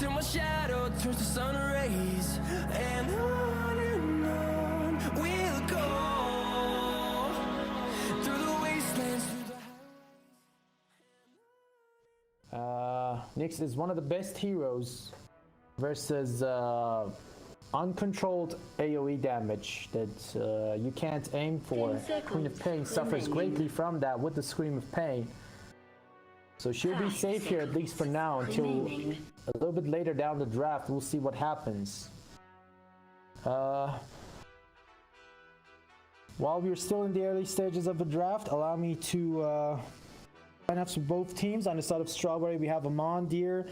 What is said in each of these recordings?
till my shadow turns to sun rays, and on we'll go through the wastelands, through the Nyx is one of the best heroes versus uncontrolled AoE damage that you can't aim for. Queen of Pain suffers greatly from that with the Scream of Pain. So she'll be safe here at least for now until a little bit later down the draft. We'll see what happens. While we're still in the early stages of the draft, allow me to sign up for both teams. On the side of Strawberry, we have Amandir,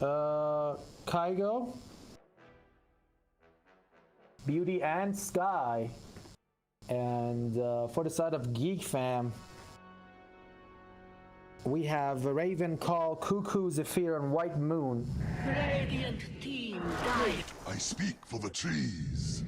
Kygo, Beauty, and Sky. And for the side of Geek Fam, we have Raven, Call, Cuckoo, Zephyr, and White Moon. Radiant team died. I speak for the trees.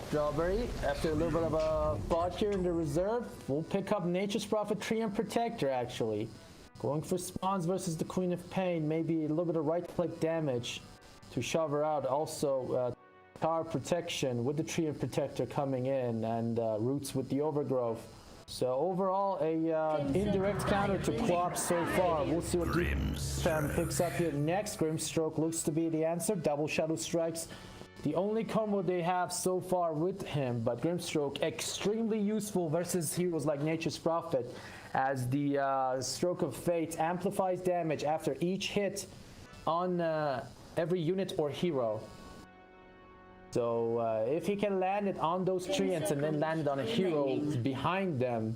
Strawberry, after a little bit of a thought here in the reserve, we'll pick up Nature's Prophet, Tree, and Protector actually. Going for spawns versus the Queen of Pain, maybe a little bit of right-click damage to shove her out. Also, Tower Protection with the Tree and Protector coming in, and Roots with the Overgrowth. So overall, a indirect counter to Quap so far. We'll see what Geek Fam picks up here next. Grimstroke looks to be the answer. Double Shadow Strikes, the only combo they have so far with him. But Grimstroke, extremely useful versus heroes like Nature's Prophet, as the Stroke of Fate amplifies damage after each hit on every unit or hero. So if he can land it on those treants and then land it on a hero behind them,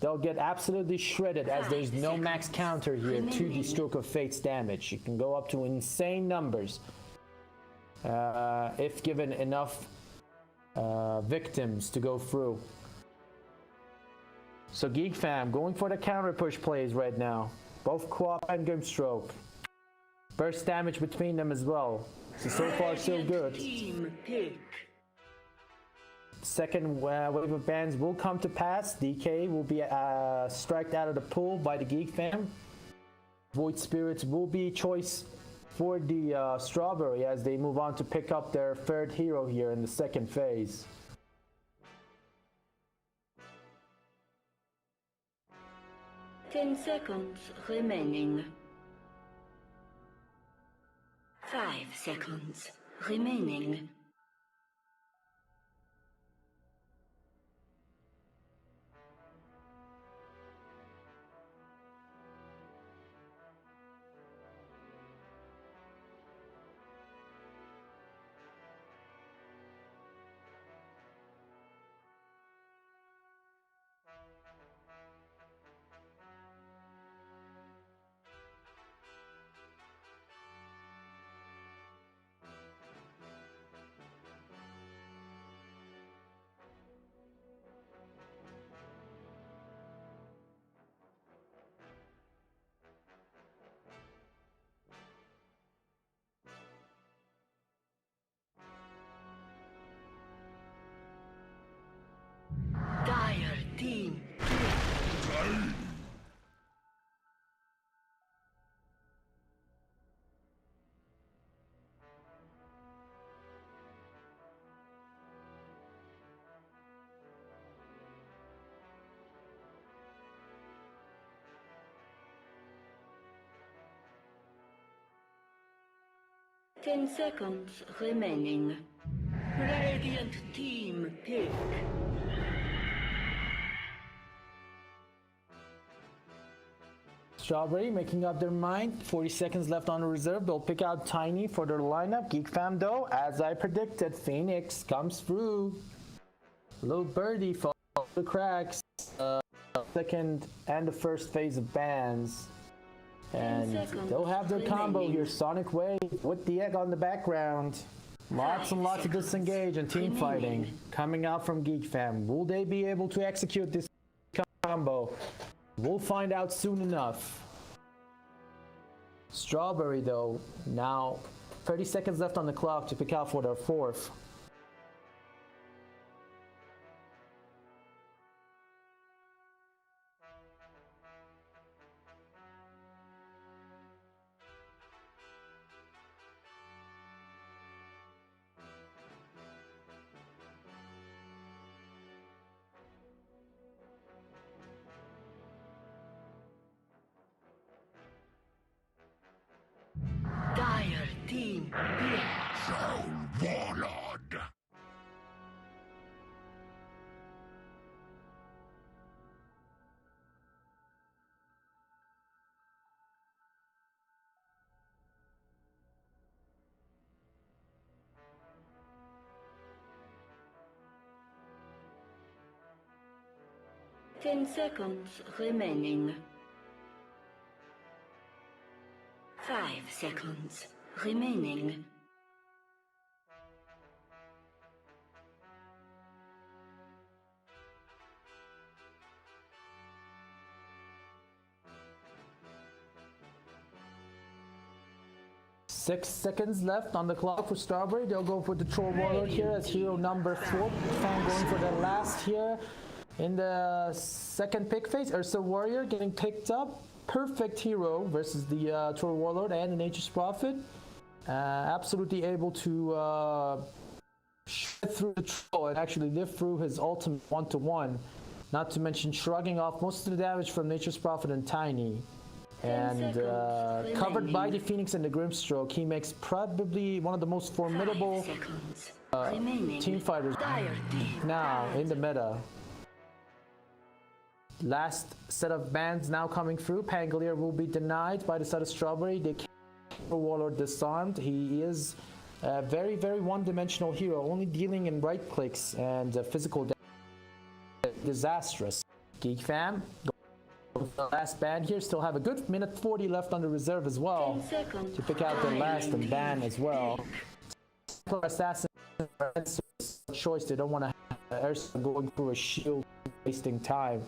they'll get absolutely shredded, as there's no max counter here to the Stroke of Fate's damage. You can go up to insane numbers if given enough victims to go through. So Geek Fam going for the counter push plays right now. Both Quap and Grimstroke. Burst damage between them as well. So far so good. Second wave of bans will come to pass. DK will be striked out of the pool by the Geek Fam. Void Spirits will be choice for the Strawberry as they move on to pick up their third hero here in the second phase. Ten seconds remaining. 5 seconds remaining. Dire team. 10 seconds remaining. Radiant team pick. Strawberry making up their mind. 40 seconds left on the reserve. They'll pick out Tiny for their lineup. Geek Fam though, as I predicted, Phoenix comes through. Little birdie falls the cracks. Second and the first phase of bans. And they'll have their combo here. Sonic Wave with the egg on the background. Lots and lots of disengage and team fighting coming out from Geek Fam. Will they be able to execute this combo? We'll find out soon enough. Strawberry though, now 30 seconds left on the clock to pick out for their fourth. Soul Warlord. Ten seconds remaining. 5 seconds remaining. Six seconds left on the clock for Strawberry. They'll go for the Troll Warlord here as hero number 4. Fan going for the last here in the second pick phase. Ursa Warrior getting picked up. Perfect hero versus the Troll Warlord and the Nature's Prophet. Absolutely able to shred through the Troll and actually live through his ultimate 1-to-1. Not to mention shrugging off most of the damage from Nature's Prophet and Tiny. And covered by the Phoenix and the Grimstroke, he makes probably one of the most formidable team fighters now in the meta. Last set of bans now coming through. Pangolier will be denied by the side of Strawberry. The Warlord disarmed. He is a very, very one-dimensional hero, only dealing in right clicks and physical damage. Disastrous. Geek fam. The last ban here, still have a good minute 40 left on the reserve as well to pick out the last and ban as well. Assassin choice, they don't want to have Ursa going through a shield, wasting time.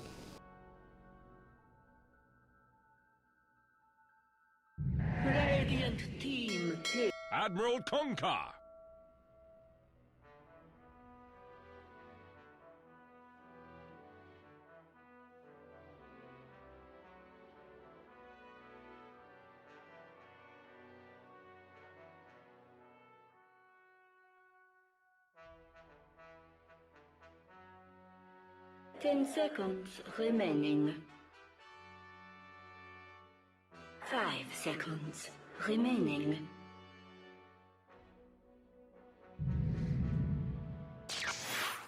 Radiant team pick. Admiral Conquer. 10 seconds remaining. 5 seconds remaining.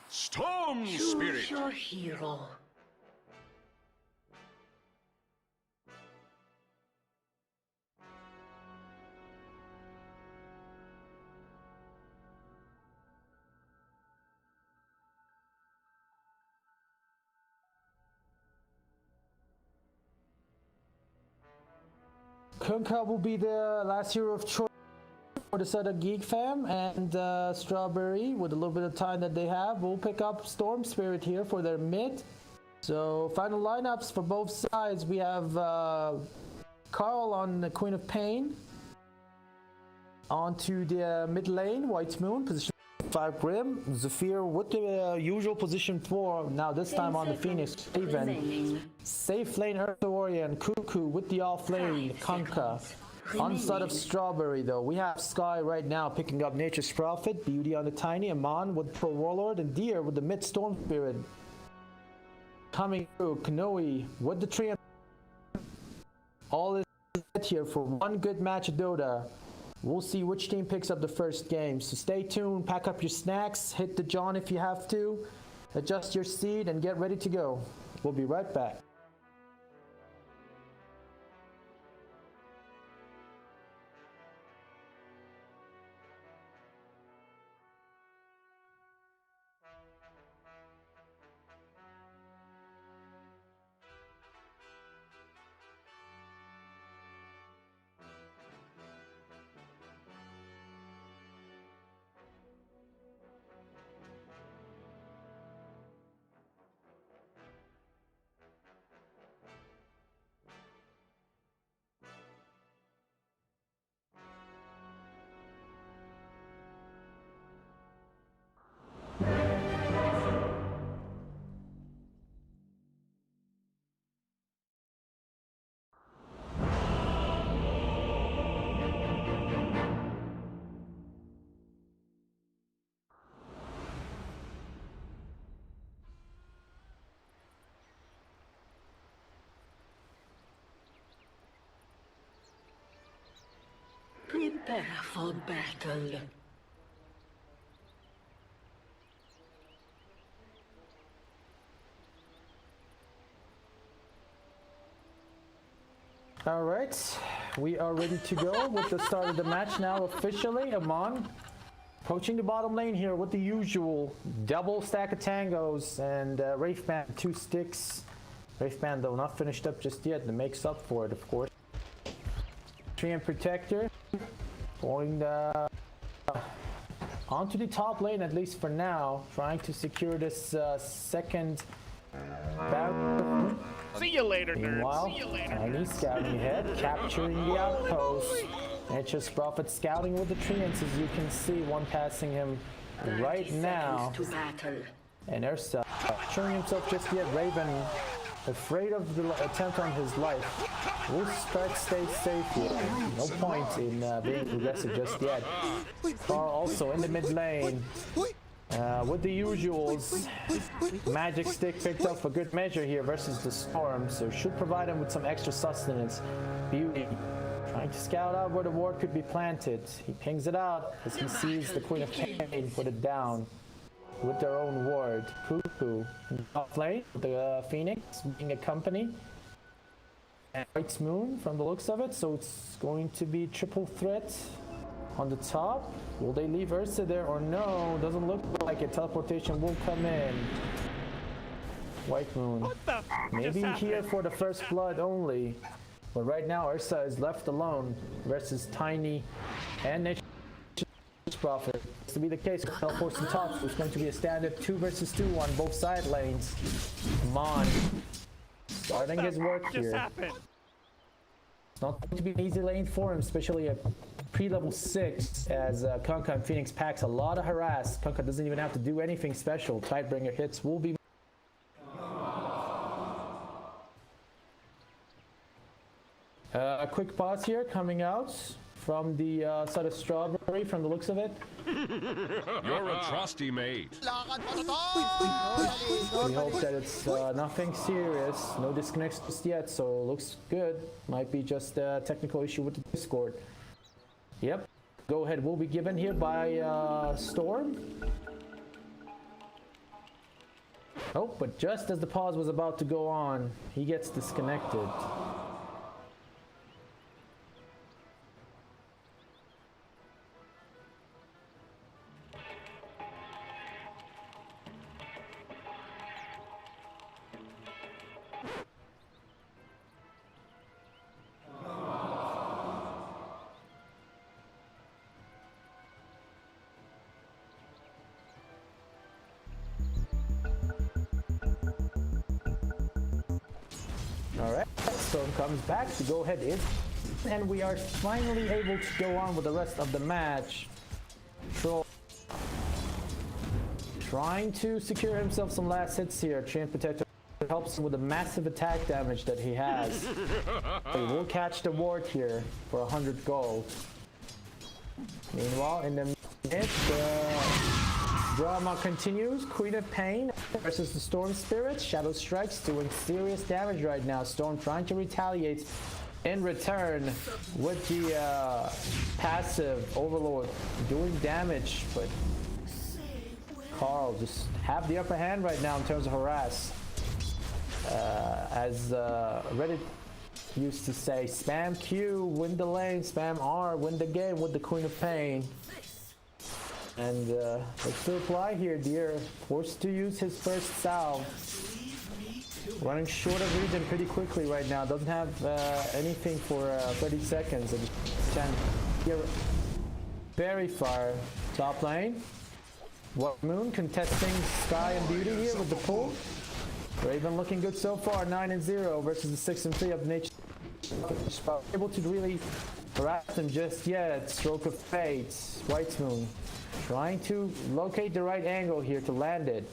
Storm Choose Spirit. your hero. Kunkka will be the last hero of choice for the side of Geek fam, and Strawberry, with a little bit of time that they have, will pick up Storm Spirit here for their mid. So final lineups for both sides. We have Carl on the Queen of Pain. Onto the mid lane, White Moon, position 5 Grim. Zephyr with the usual position 4, now this time on the Phoenix Raven. Safe lane Ursa Warrior and Cuckoo with the off lane Kunkka. On side of Strawberry though, we have Sky right now picking up Nature's Prophet, Beauty on the Tiny, Amon with Pro Warlord, and Deer with the mid Storm Spirit. Coming through, Kanoe with the Triumph. All is set here for one good match of Dota. We'll see which team picks up the first game. So stay tuned, pack up your snacks, hit the John if you have to, adjust your seat, and get ready to go. We'll be right back. Prepare for battle. All right, we are ready to go with the start of the match now officially. Amon approaching the bottom lane here with the usual double stack of tangos and Wraith Band, 2 sticks. Wraith Band though not finished up just yet, that makes up for it of course. Treant Protector going onto the top lane at least for now, trying to secure this second battle. See you later, nerds. Meanwhile, See you later. Tiny scouting ahead, capturing the outpost. Nature's Prophet scouting with the treants, as you can see, one passing him right now. To battle. And Ursa showing himself just yet. Raven, afraid of the attempt on his life, will stay safe here. No point in being aggressive just yet. Carl also in the mid lane. With the usuals, magic stick picked up for good measure here versus the storm, so should provide him with some extra sustenance. Beauty trying to scout out where the ward could be planted. He pings it out as he sees the Queen of Pain put it down with their own ward. Cuckoo off lane with the Phoenix being a company. And White's Moon from the looks of it, so it's going to be triple threat on the top. Will they leave Ursa there or no? Doesn't look like it. Teleportation will come in. White Moon. Maybe here for the first blood only. But right now Ursa is left alone versus Tiny and Nature's Prophet. To be the case, teleports to the top. So it's going to be a standard 2 versus 2 on both side lanes. Mon starting his work here. It's not going to be an easy lane for him, especially at pre-level 6, as Kunkka and Phoenix packs a lot of harass. Kunkka doesn't even have to do anything special. Tidebringer hits will be... a quick pause here coming out from the side of Strawberry from the looks of it. You're a trusty mate. We hope that it's nothing serious, no disconnects just yet, so looks good. Might be just a technical issue with the Discord. Yep, go ahead will be given here by Storm. Oh, but just as the pause was about to go on, he gets disconnected. Alright, Storm comes back, the go-ahead is, and we are finally able to go on with the rest of the match. Troll trying to secure himself some last hits here. Treant Protector helps him with the massive attack damage that he has. He will catch the ward here for 100 gold. Meanwhile, in the mid, drama continues. Queen of Pain versus the Storm Spirits. Shadow Strikes doing serious damage right now. Storm trying to retaliate in return with the passive Overlord doing damage, but Carl just have the upper hand right now in terms of harass. As Reddit used to say, spam Q, win the lane, spam R, win the game with the Queen of Pain. And let's to apply here, dear. Forced to use his first salve. Running short of regen pretty quickly right now. Doesn't have anything for 30 seconds. And can hear very far. Top lane. White Moon contesting Sky and Beauty here with the pull. Raven looking good so far. 9-0 versus the 6-3 of Nature. Able to really harass them just yet. Stroke of Fate. White Moon trying to locate the right angle here to land it.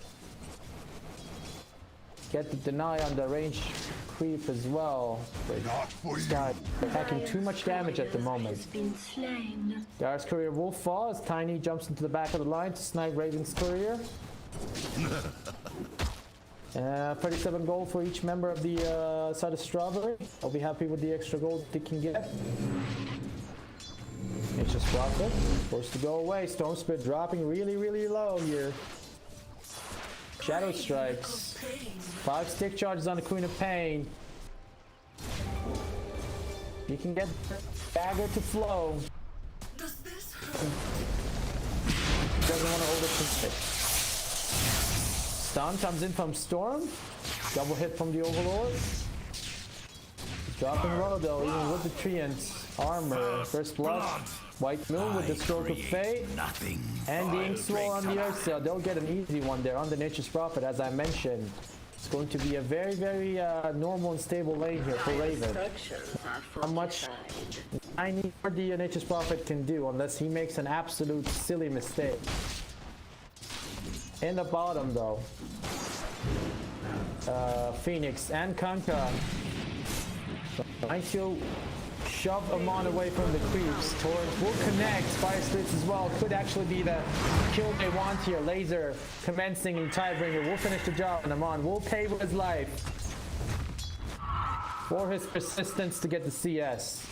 Get the deny on the range creep as well. But Sky attacking too much damage at the moment. Been slain. Gar's courier will fall as Tiny jumps into the back of the line to snipe Raven's courier. 37 gold for each member of the side of Strawberry. I'll be happy with the extra gold they can get. Nature's Prophet. Forced to go away. Storm Spirit dropping really low here. Shadow Strikes. 5 stick charges on the Queen of Pain. You can get Dagger to flow. Doesn't want to hold it from stick. Stun comes in from Storm. Double hit from the Overlord. Dropping low though, even with the Treant's armor. First Blood. White Moon with the Stroke of Fate. And the Ink Swirl on the Earth Cell. They'll get an easy one there on the Nature's Prophet, as I mentioned. It's going to be a very normal and stable lane here for Raven. How much I need for the Nature's Prophet can do, unless he makes an absolute silly mistake. In the bottom though, Phoenix and Kanka trying to shove Amon away from the creeps. Torrent will connect. Fire Spirits as well. Could actually be the kill they want here. Laser commencing in Tidebringer will finish the job, and Amon will pay with his life for his persistence to get the CS.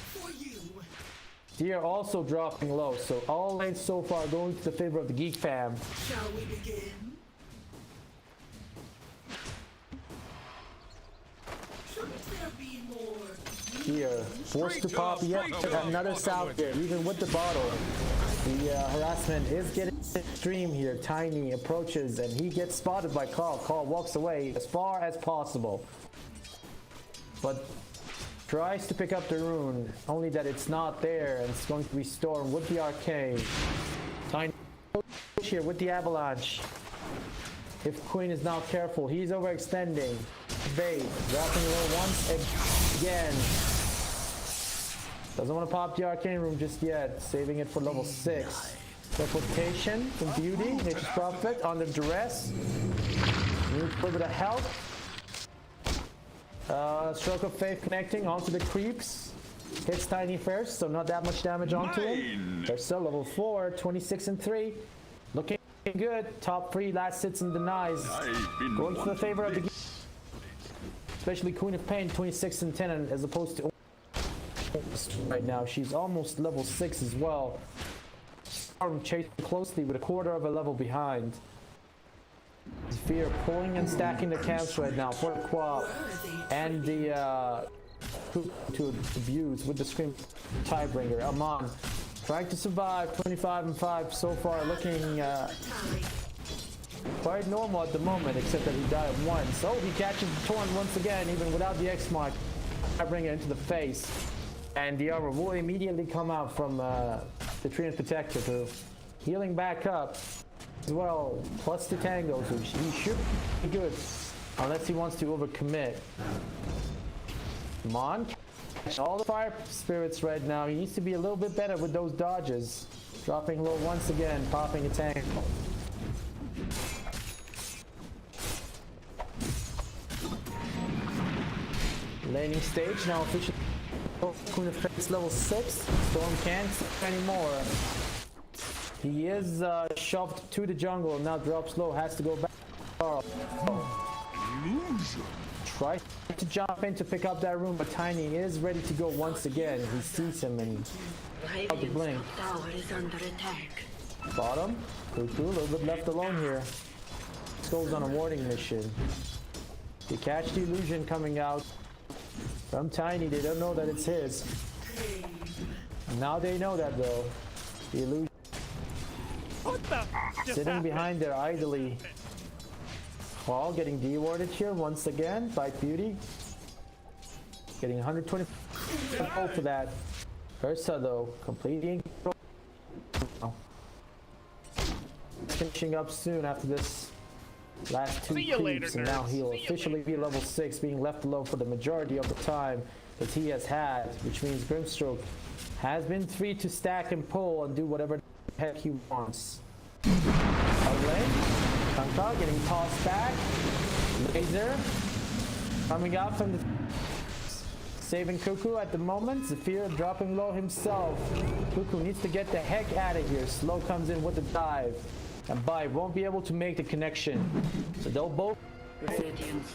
Deer also dropping low, so all lanes so far going to the favor of the Geek fam. Shall we begin? Shouldn't there be more? Here, forced to pop yet another south there, even with the bottle. The harassment is getting extreme here. Tiny approaches and he gets spotted by Carl. Carl walks away as far as possible, but tries to pick up the rune, only that it's not there, and it's going to be Storm with the Arcane. Tiny here with the Avalanche. If Queen is not careful, he's overextending. Bait, dropping low once again. Doesn't want to pop the Arcane Room just yet, saving it for level 6. Replication from Beauty, Nature's Prophet under duress. Needs a little bit of help. Stroke of Faith connecting onto the creeps. Hits Tiny first, so not that much damage onto him. They're still level 4, 26 and 3. Looking good. Top 3, last sits and denies. Going for the favor of the especially Queen of Pain, 26 and 10, and as opposed to right now. She's almost level 6 as well. Storm chasing closely with a quarter of a level behind. Fear pulling and stacking the camps right now for Quap and the to abuse with the Scream Tidebringer. Amon trying to survive, 25 and 5 so far, looking quite normal at the moment, except that he died once. Oh, he catches the Torrent once again, even without the X mark. Tidebringer into the face, and the armor will immediately come out from the Treant Protector to healing back up as well, plus the Tango, so he should be good, unless he wants to overcommit. Come on, all the Fire Spirits right now. He needs to be a little bit better with those dodges. Dropping low once again, popping a Tango. Laning stage now officially. Queen of Fates level 6. Storm can't anymore. He is shoved to the jungle, now drops low, has to go back. Try to jump in to pick up that room, but Tiny is ready to go once again. He sees him and out the blink. Tower is under attack. Bottom, Cuckoo, a little bit left alone here. This goes on a warning mission. They catch the illusion coming out from Tiny. They don't know that it's his. Now they know that though. The illusion. Sitting behind there idly. While getting dewarded here once again by Beauty. Getting 120 for that. Ursa though, completing. Finishing up soon after this last 2 creeps, and now he'll officially be level 6, being left alone for the majority of the time that he has had, which means Grimstroke has been free to stack and pull and do whatever the heck he wants. Kanka getting tossed back. Laser coming out from the saving Cuckoo at the moment. Zephyr dropping low himself. Cuckoo needs to get the heck out of here. Slow comes in with the dive, and Bai won't be able to make the connection, so they'll both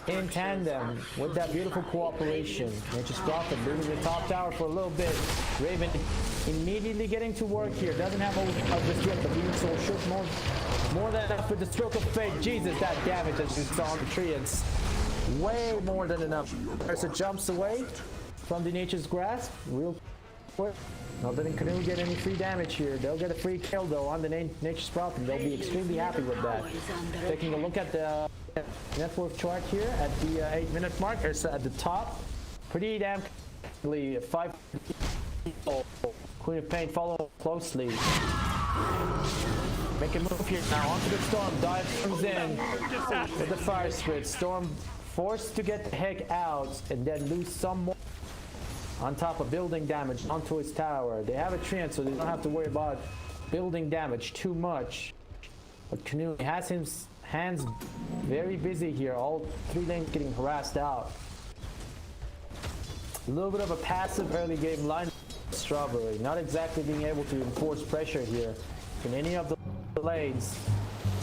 in tandem with that beautiful cooperation. Nature's Prophet moving the top tower for a little bit. Raven immediately getting to work here. Doesn't have a just yet, but Demon Soul should more than enough with the stroke of fate. Jesus, that damage as we saw on the tree. It's way more than enough. Ursa jumps away from the Nature's Grasp real quick. Not letting Canoe get any free damage here. They'll get a free kill though on the Nature's Prophet. They'll be extremely happy with that. Taking a look at the net worth chart here at the 8-minute mark. Ursa at the top. Pretty damn clearly 5 people. Queen of Pain follow closely. Make a move here now onto the Storm. Dive comes in with the Fire Spirit. Storm forced to get the heck out and then lose some more on top of building damage onto his tower. They have a treant, so they don't have to worry about building damage too much. But Canoe has his hands very busy here. All 3 lanes getting harassed out. A little bit of a passive early game line. Strawberry not exactly being able to enforce pressure here in any of the lanes.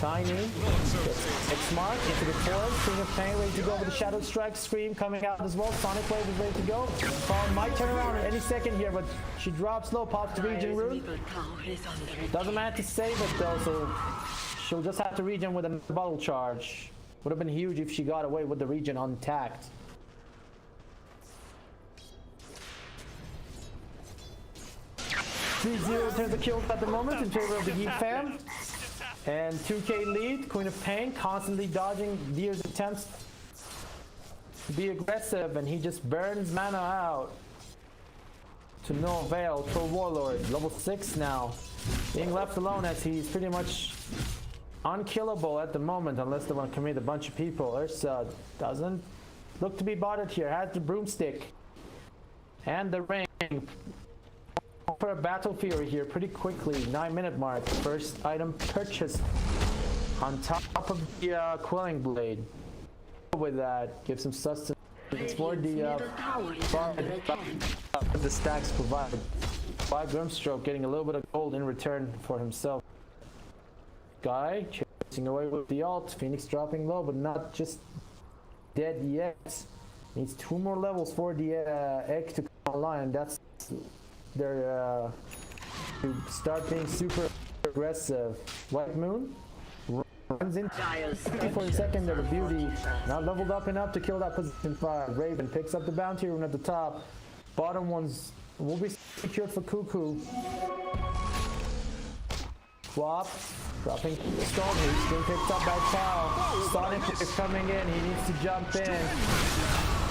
Tiny gets X-Mark into the forest. King of Pain ready to go with the Shadow Strike Scream coming out as well. Sonic Wave is ready to go. Fallen might turn around at any second here, but she drops low, pops the Regen Root. Doesn't matter to save it though, so she'll just have to regen with a bottle charge. Would have been huge if she got away with the regen untacked. $3-0 turns the kills at the moment in favor of the GEEK fam. And 2k lead. Queen of Pain constantly dodging Deer's attempts to be aggressive, and he just burns mana out to no avail. Troll Warlord, level 6 now. Being left alone as he's pretty much unkillable at the moment unless they want to commit a bunch of people. Ursa doesn't look to be botted here. Has the broomstick and the ring. For a Battle Fury here pretty quickly. 9-minute mark. First item purchased on top of the Quelling Blade. With that, give some sustenance for the stacks provided by Grimstroke, getting a little bit of gold in return for himself. Guy chasing away with the ult. Phoenix dropping low, but not just dead yet. Needs 2 more levels for the egg to come online. That's their to start being super aggressive. White Moon runs in for a second of the beauty. Not leveled up enough to kill that position 5. Raven picks up the bounty rune at the top. Bottom ones will be secured for Cuckoo. Swap. Dropping Storm. He's being picked up by Tao. Sonic is coming in. He needs to jump in.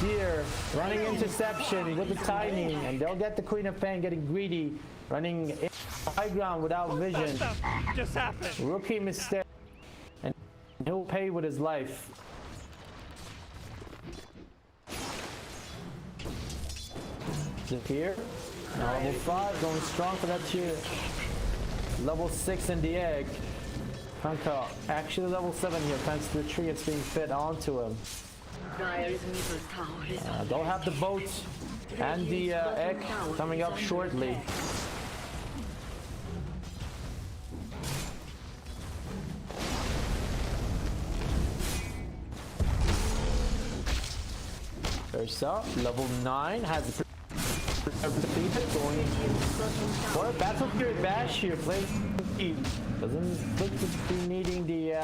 Deer running interception with the Tiny, and they'll get the Queen of Pain getting greedy, running in high ground without vision. Just happened. Rookie mistake, and he'll pay with his life. Here, now level 5 going strong for that tier. Level 6 in the egg. Kanka actually level 7 here thanks to the tree it's being fed onto him. They'll have the boat and the egg coming up shortly. Ursa, level 9, has the going for a Battle Fury Bash here. Doesn't look to be needing the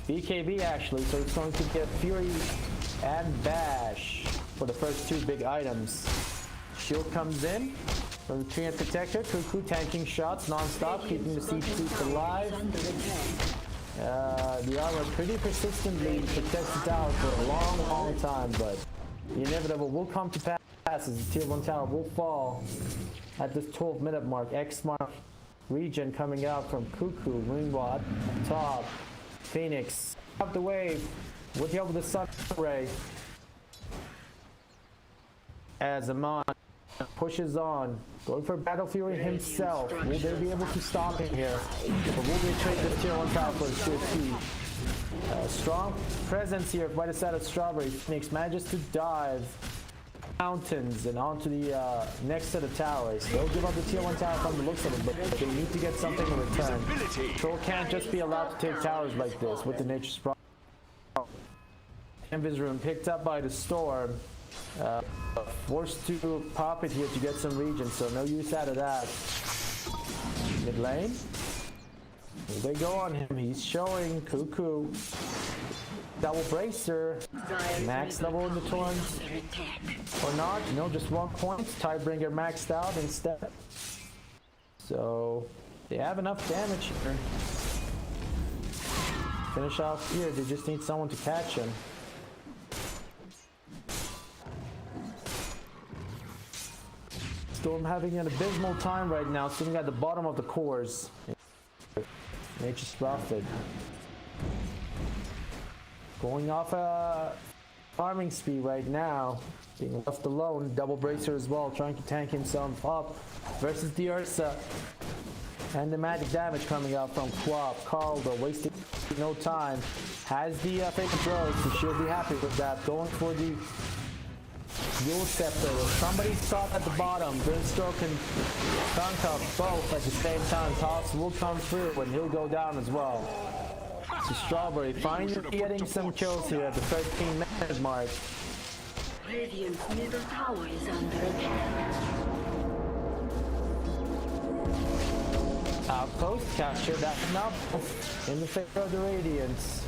BKB actually, so it's going to get Fury and Bash for the first 2 big items. Shield comes in from the Treant Protector. Cuckoo tanking shots non-stop, keeping the siege troops alive. The armor pretty persistently protects the tower for a long time, but the inevitable will come to pass as the tier 1 tower will fall at this 12-minute mark. X-Mark regen coming out from Cuckoo. Moonwall up top. Phoenix up the wave with the help of the Sun Ray. As Amon pushes on, going for Battle Fury himself. Will they be able to stop him here? Or will they trade this tier 1 tower for a tier 2? Strong presence here by the side of Strawberry. Phoenix manages to dive mountains and onto the next set of towers. They'll give up the tier 1 tower from the looks of it, but they need to get something in return. Troll can't just be allowed to take towers like this with the Nature's Prophet. Canvas room picked up by the storm. Forced to pop it here to get some regen, so no use out of that. Mid lane. Here they go on him. He's showing Cuckoo. Double bracer. Max level in the torrents. Or not. No, just 1 point. Tidebringer maxed out instead. So they have enough damage here. Finish off here. They just need someone to catch him. Storm having an abysmal time right now, sitting at the bottom of the course. Nature's Prophet. Going off a farming speed right now. Being left alone. Double bracer as well, trying to tank himself up. Versus the Ursa. And the magic damage coming out from Quap. Carldo wasting no time. Has the fake throws, so she'll be happy with that. Going for the Yule Scepter. Somebody stop at the bottom. Brimstroke and Dunk up both at the same time. Toss will come through and he'll go down as well. So Strawberry finally getting some kills here at the 13-minute mark. Radiant's middle tower is under attack. Outpost capture that enough in the favor of the Radiants.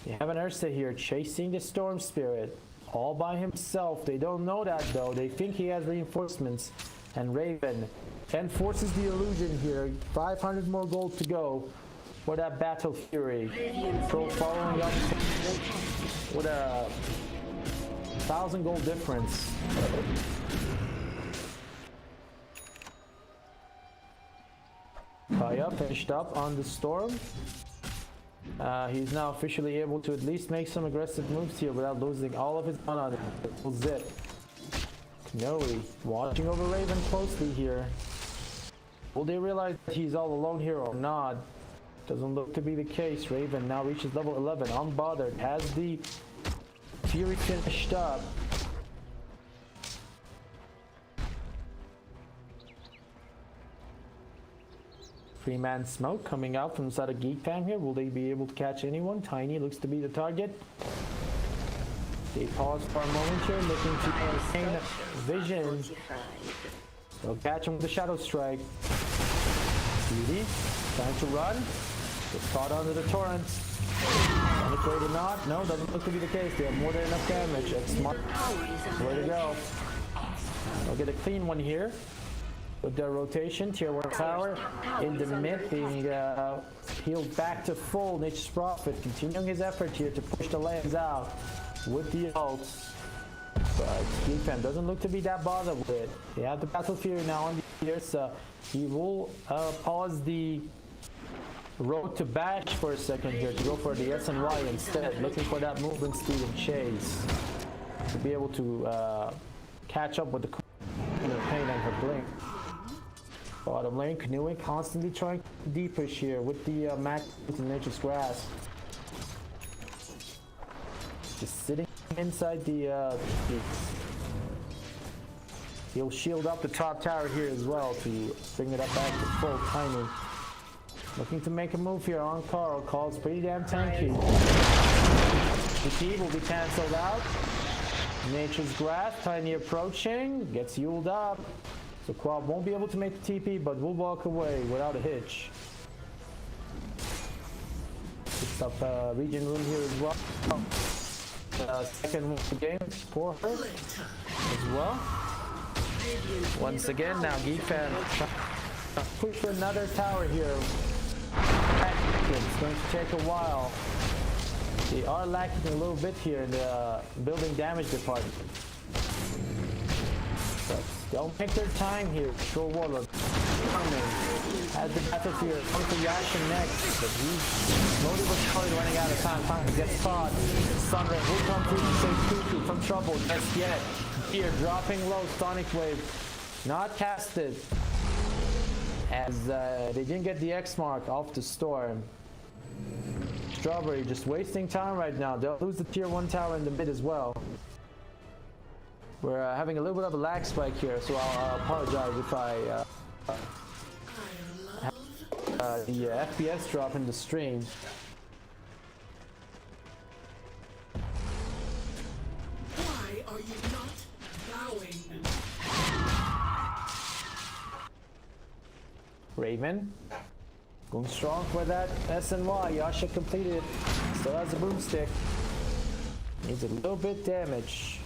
You have an Ursa here chasing the Storm Spirit all by himself. They don't know that though. They think he has reinforcements. And Raven enforces the illusion here. 500 more gold to go for that Battle Fury. Pro following up with a 1,000 gold difference. Kaya finished up on the Storm. He's now officially able to at least make some aggressive moves here without losing all of his mana on it. Zip. Noe watching over Raven closely here. Will they realize that he's all alone here or not? Doesn't look to be the case. Raven now reaches level 11, unbothered. Has the Fury finished up. Three-man smoke coming out from inside of GEEK time here. Will they be able to catch anyone? Tiny looks to be the target. They pause for a moment here, looking to maintain vision. They'll catch him with the Shadow Strike. Beauty, trying to run. Gets caught under the torrents. Penetrate or not? No, doesn't look to be the case. They have more than enough damage. That's smart. Way to go. They'll get a clean one here. With their rotation, tier 1 tower in the mid being healed back to full. Nature's Prophet continuing his effort here to push the lanes out with the ults. But GEEK doesn't look to be that bothered with it. They have the Battle Fury now on the Ursa. He will pause the road to bash for a second here to go for the S and Y instead, looking for that movement speed and chase to be able to catch up with the Queen of Pain and her blink. Bottom lane, canoeing, constantly trying to deep push here with the Max and Nature's Grasp. Just sitting inside the he'll shield up the top tower here as well to bring it up back to full. Tiny looking to make a move here on Carl. Carl's pretty damn tanky. The TP will be cancelled out. Nature's Grasp, Tiny approaching, gets Yuled up. So Quab won't be able to make the TP, but will walk away without a hitch. Picks up Regen Room here as well. Second one of the game for her as well. Once again, now GEEK push for another tower here. It's going to take a while. They are lacking a little bit here in the building damage department. But they'll take their time here. Troll Warlord coming. Has the Battlefield coming to Yashin next. But he's loaded with Charlie running out of time. Time to get caught. Sunray will come through to save Cuckoo from trouble. Just yet. Here, dropping low. Sonic Wave. Not casted. As they didn't get the X mark off the Storm. Strawberry just wasting time right now. They'll lose the tier 1 tower in the mid as well. We're having a little bit of a lag spike here, so I'll apologize if I the FPS drop in the stream. Raven going strong for that SNY. Yasha completed it. Still has a broomstick. Needs a little bit damage.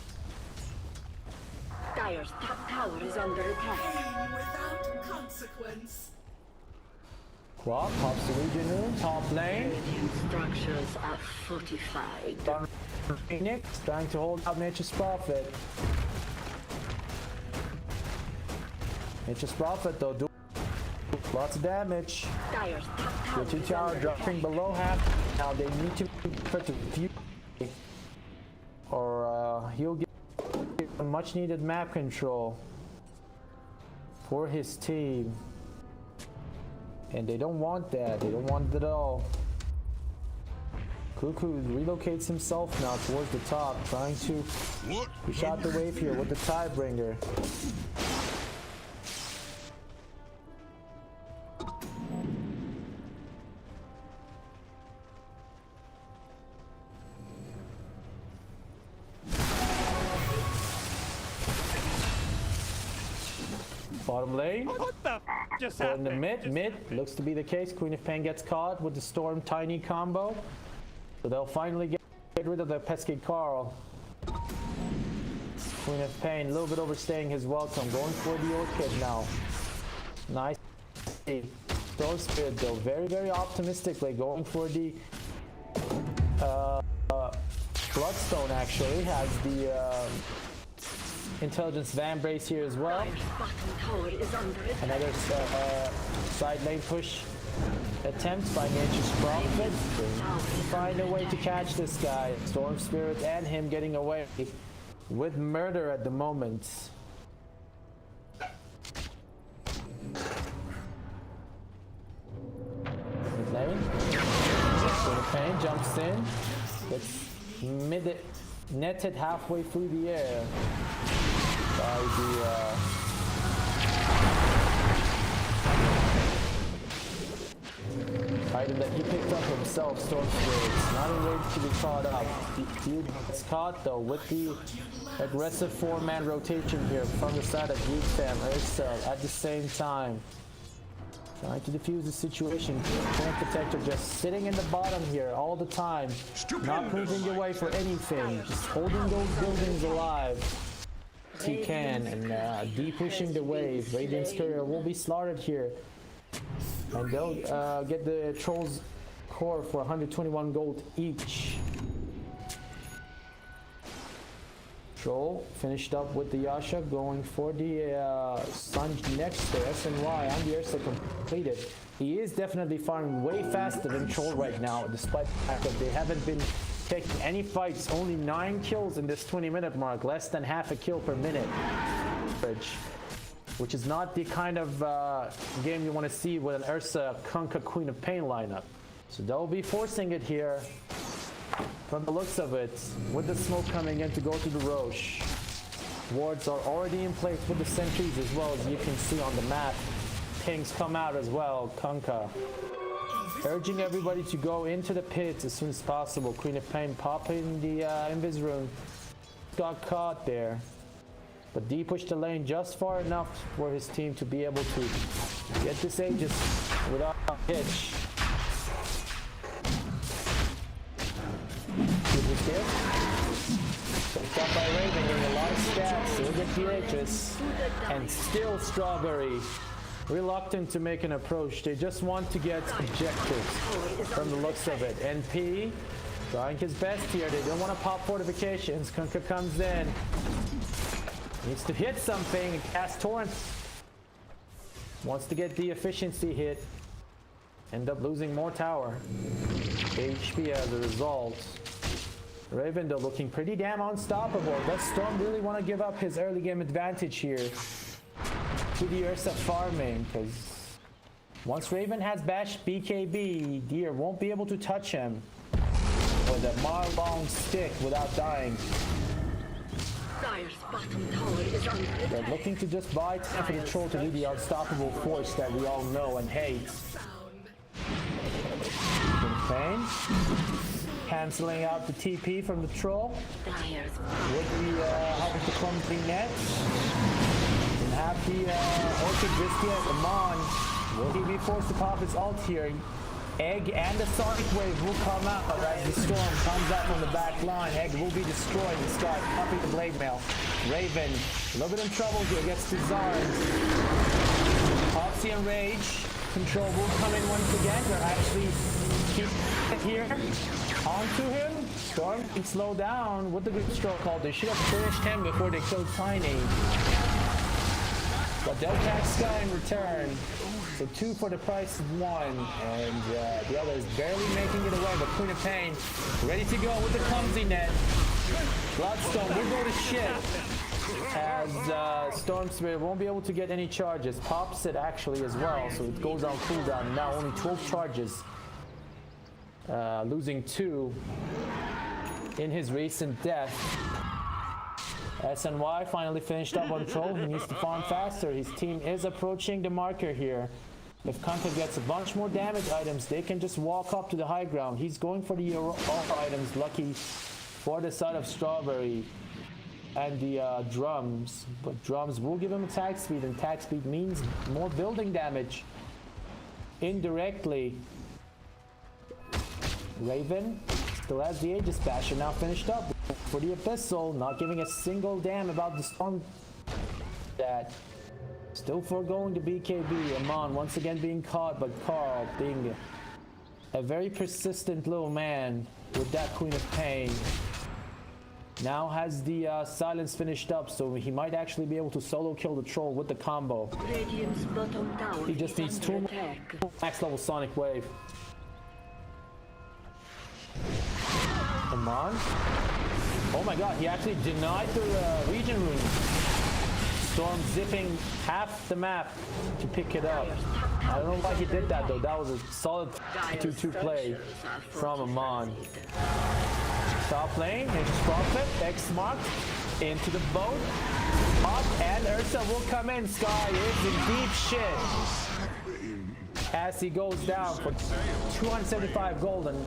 Dire's top tower is under attack. Without consequence. Quad pops the Legion Room, top lane. Radiant structures are fortified. Done. Phoenix trying to hold out Nature's Prophet. Nature's Prophet though, do lots of damage. Dire's top tower The 2 is tower under dropping attack. below half. Now they need to put the few, or he'll get much needed map control for his team. And they don't want that. They don't want it at all. Cuckoo relocates himself now towards the top, trying to push out the wave here with the Tidebringer. Bottom lane. What the f just Or in happened? the mid, looks to be the case. Queen of Pain gets caught with the Storm Tiny combo. So they'll finally get rid of the pesky Carl. Queen of Pain, a little bit overstaying his welcome. Going for the Orchid now. Nice. Storm Spirit though, very, very optimistically going for the Bloodstone actually. Has the Intelligence Van Brace here as well. Dire's bottom tower is under attack. Another side lane push attempt by Nature's Prophet. Find a way to catch this guy. Storm Spirit and him getting away with murder at the moment. Mid lane. Queen of Pain jumps in. Gets netted halfway through the air by the item that he picked up himself, Storm Spirits. Not in range to be caught up. He gets caught though with the aggressive 4-man rotation here from the side of GEEK fam Ursa at the same time. Trying to defuse the situation. Grand Protector just sitting in the bottom here all the time. Not moving away for anything. Just holding those buildings alive. He can and de-pushing the wave. Radiant's Courier will be slaughtered here. And they'll get the Troll's core for 121 gold each. Troll finished up with the Yasha, going for the Sun next to SNY and the Ursa completed. He is definitely farming way faster than Troll right now, despite the fact that they haven't been taking any fights. Only 9 kills in this 20-minute mark, less than half a kill per minute. Which is not the kind of game you want to see with an Ursa Kunkka Queen of Pain lineup. So they'll be forcing it here from the looks of it, with the smoke coming in to go to the Roche. Wards are already in place with the sentries as well, as you can see on the map. Pings come out as well, Kunkka. Urging everybody to go into the pits as soon as possible. Queen of Pain popping the Invis rune. Got caught there. But D pushed the lane just far enough for his team to be able to get this Aegis without a hitch. Good hit. Picked up by Raven, getting a lot of stats. He'll get the Aegis. And still Strawberry reluctant to make an approach. They just want to get objectives from the looks of it. NP trying his best here. They don't want to pop fortifications. Kunkka comes in. Needs to hit something and cast Torrent. Wants to get the efficiency hit. End up losing more tower. HP as a result. Raven though looking pretty damn unstoppable. Does Storm really want to give up his early game advantage here to the Ursa farming? Because once Raven has bashed BKB, Deer won't be able to touch him with a mile-long stick without dying. Dire's bottom tower is under They're attack. looking to just buy time for the Troll to be the unstoppable force that we all know and hate. Pain. Canceling out the TP from the Troll Dire's with the help of the clumsy net. And have the Orchid Vistia Amon Will he be forced to pop his ult here? Egg and the Sonic Wave will come out as the Storm comes out from the back line. Egg will be destroyed. The Sky popping the Blade Mail. Raven, a little bit in trouble here, gets disarmed. Oxy and Rage. Control will come in once again. They're actually keep it here. Onto him. Storm can slow down with the good stroke call. They should have finished him before they killed Tiny. But they'll catch Sky in return. So 2 for the price of 1, and the other is barely making it away, but Queen of Pain ready to go with the clumsy net. Bloodstone will go to shit as Storm Spirit won't be able to get any charges. Pops it actually as well, so it goes on cooldown. Now only 12 charges, losing 2 in his recent death. SNY finally finished up on Troll. He needs to farm faster. His team is approaching the marker here. If Kanta gets a bunch more damage items, they can just walk up to the high ground. He's going for the all items, lucky for the side of Strawberry and the drums. But drums will give him attack speed, and attack speed means more building damage indirectly. Raven still has the Aegis Basher now finished up for the Abyssal, not giving a single damn about the Storm. That still foregoing the BKB. Amon once again being caught, but Carl being a very persistent little man with that Queen of Pain. Now has the silence finished up, so he might actually be able to solo kill the troll with the combo. Radiant's bottom tower He just needs 2 more max level Sonic Wave. Amon. Oh my god, he actually denied the region rune. Storm zipping half the map to pick it up. I don't know why he did that though. That was a solid 2-2 play from Amon. Top lane, Nature's Prophet, X marked, into the boat. Up, and Ursa will come in. Sky is in deep shit as he goes down for 275 gold and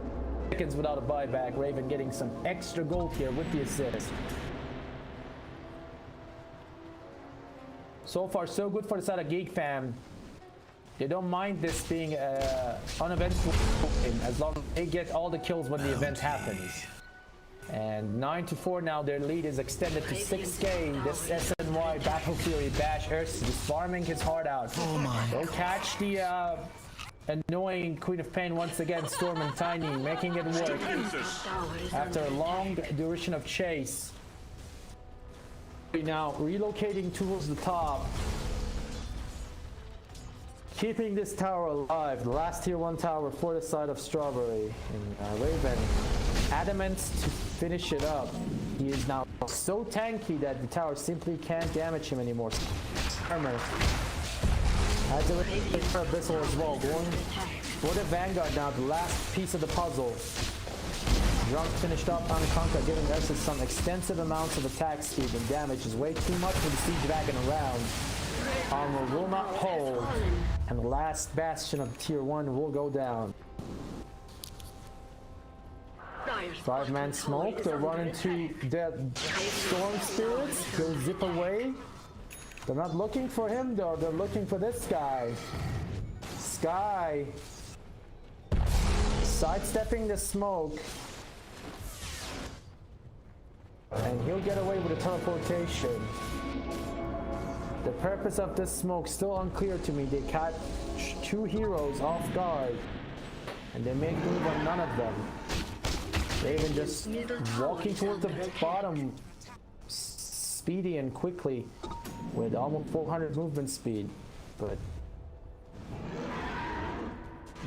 seconds without a buyback. Raven getting some extra gold here with the assist. So far, so good for the side of GEEK fam. They don't mind this being uneventful as long as they get all the kills when the event happens. And 9-4 now, their lead is extended to 6k. This SNY Battle Fury Bash Earth just farming his heart out. Oh my! They'll catch the annoying Queen of Pain once again, Storm and Tiny, making it work after a long duration of chase. Now relocating towards the top, keeping this tower alive. The last tier 1 tower for the side of Strawberry. And Raven adamant to finish it up. He is now so tanky that the tower simply can't damage him anymore. Armor has a for Abyssal as well, going for the Vanguard now, the last piece of the puzzle. Drunk finished up on Conka, giving us some extensive amounts of attack speed, and damage is way too much for the Siege Dragon around. Armor will not hold, and the last bastion of tier 1 will go down. 5-man smoke, they'll run into the Storm Spirits, they'll zip away. They're not looking for him though, they're looking for this guy. Sky sidestepping the smoke, and he'll get away with a teleportation. The purpose of this smoke still unclear to me. They catch 2 heroes off guard, and they make move on none of them. They even just walking towards the bottom, speedy and quickly, with almost 400 movement speed. But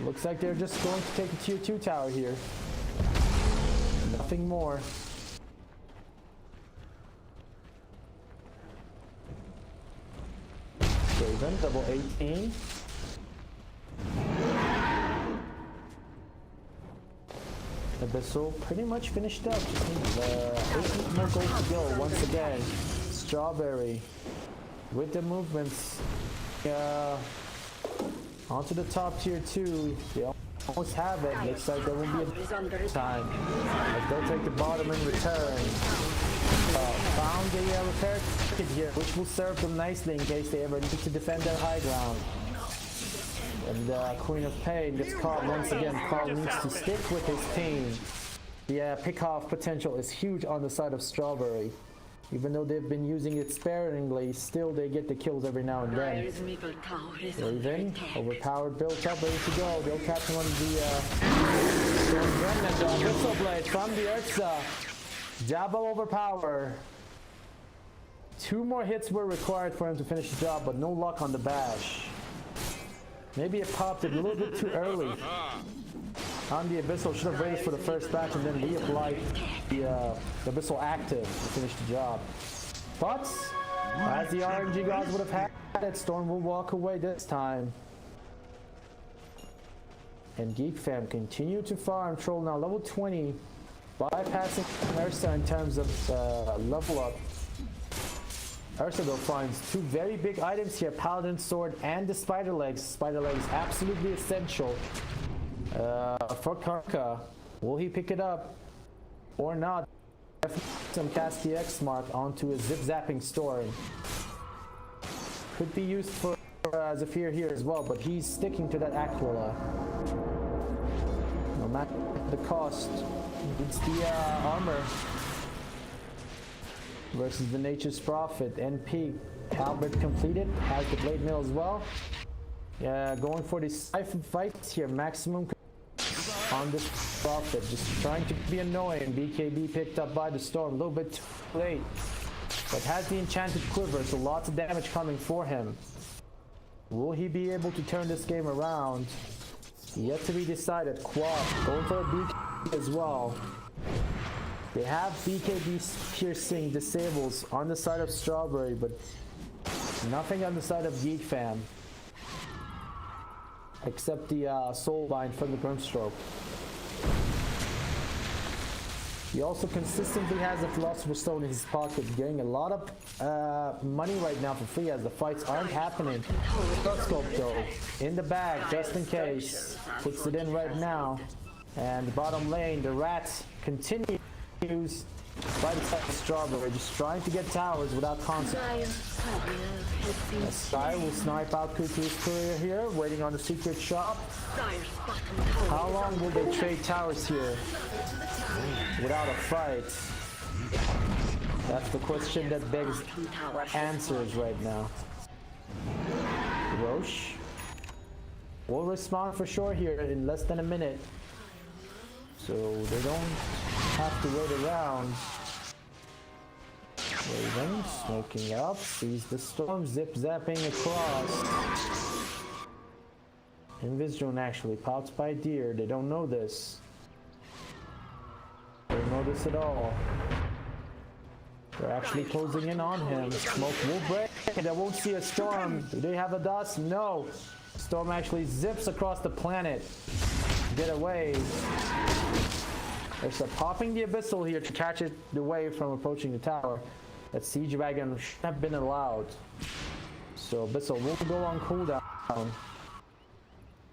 looks like they're just going to take the tier 2 tower here. Nothing more. Raven, double 18. Abyssal pretty much finished up. Just needs 8 more gold to go once again. Strawberry with the movements onto the top tier 2. They almost have it. Looks like there won't be a time. But they'll take the bottom in return. Found the repair kit here, which will serve them nicely in case they ever need to defend their high ground. And Queen of Pain gets caught once again. Carl needs to stick with his team. The pick-off potential is huge on the side of Strawberry. Even though they've been using it sparingly, still they get the kills every now and then. Dire's middle tower is under Raven, attack. overpowered, built up, ready to go. They'll catch him on the Storm Remnant. Whistle Blade from the Ursa. Jabba overpower. 2 more hits were required for him to finish the job, but no luck on the bash. Maybe it popped it a little bit too early. On the Abyssal, should have waited for the first batch and then reapplied the Abyssal active to finish the job. But, as the RNG gods would have had it, Storm will walk away this time. And Geek Fam continue to farm. Troll now level 20, bypassing Ursa in terms of level up. Ursa though finds 2 very big items here, Paladin Sword and the Spider Legs. Spider Legs absolutely essential for Karka. Will he pick it up or not? Some cast the X mark onto a zip zapping storm. Could be used for Zephyr here as well, but he's sticking to that Aquila. No matter the cost, it's the armor versus the Nature's Prophet. NP Albert completed, has the blade mill as well. Going for the siphon fights here, maximum on this Prophet, just trying to be annoying. BKB picked up by the storm, a little bit too late, but has the enchanted quiver, so lots of damage coming for him. Will he be able to turn this game around? Yet to be decided. Quad going for a BKB as well. They have BKB piercing disables on the side of Strawberry, but nothing on the side of Geek Fam. Except the Soulbind from the Grimstroke. He also consistently has a Philosopher's Stone in his pocket, getting a lot of money right now for free as the fights aren't happening. Scope though, in the bag just in case. Puts it in right now. And the bottom lane, the rats continue by the side of Strawberry, just trying to get towers without consequence. Sky will snipe out Kuku's courier here, waiting on the secret shop. How long will they trade towers here without a fight? That's the question that begs answers right now. Roche will respond for sure here in less than a minute, so they don't have to wait around. Raven smoking up, sees the storm, zip zapping across. Invis drone actually popped by Deer. They don't know this. They don't know this at all. They're actually closing in on him. Smoke will break. They won't see a storm. Do they have a dust? No. Storm actually zips across the planet. Get away. They're popping the Abyssal here to catch it away from approaching the tower. That Siege Wagon should have been allowed. So Abyssal will go on cooldown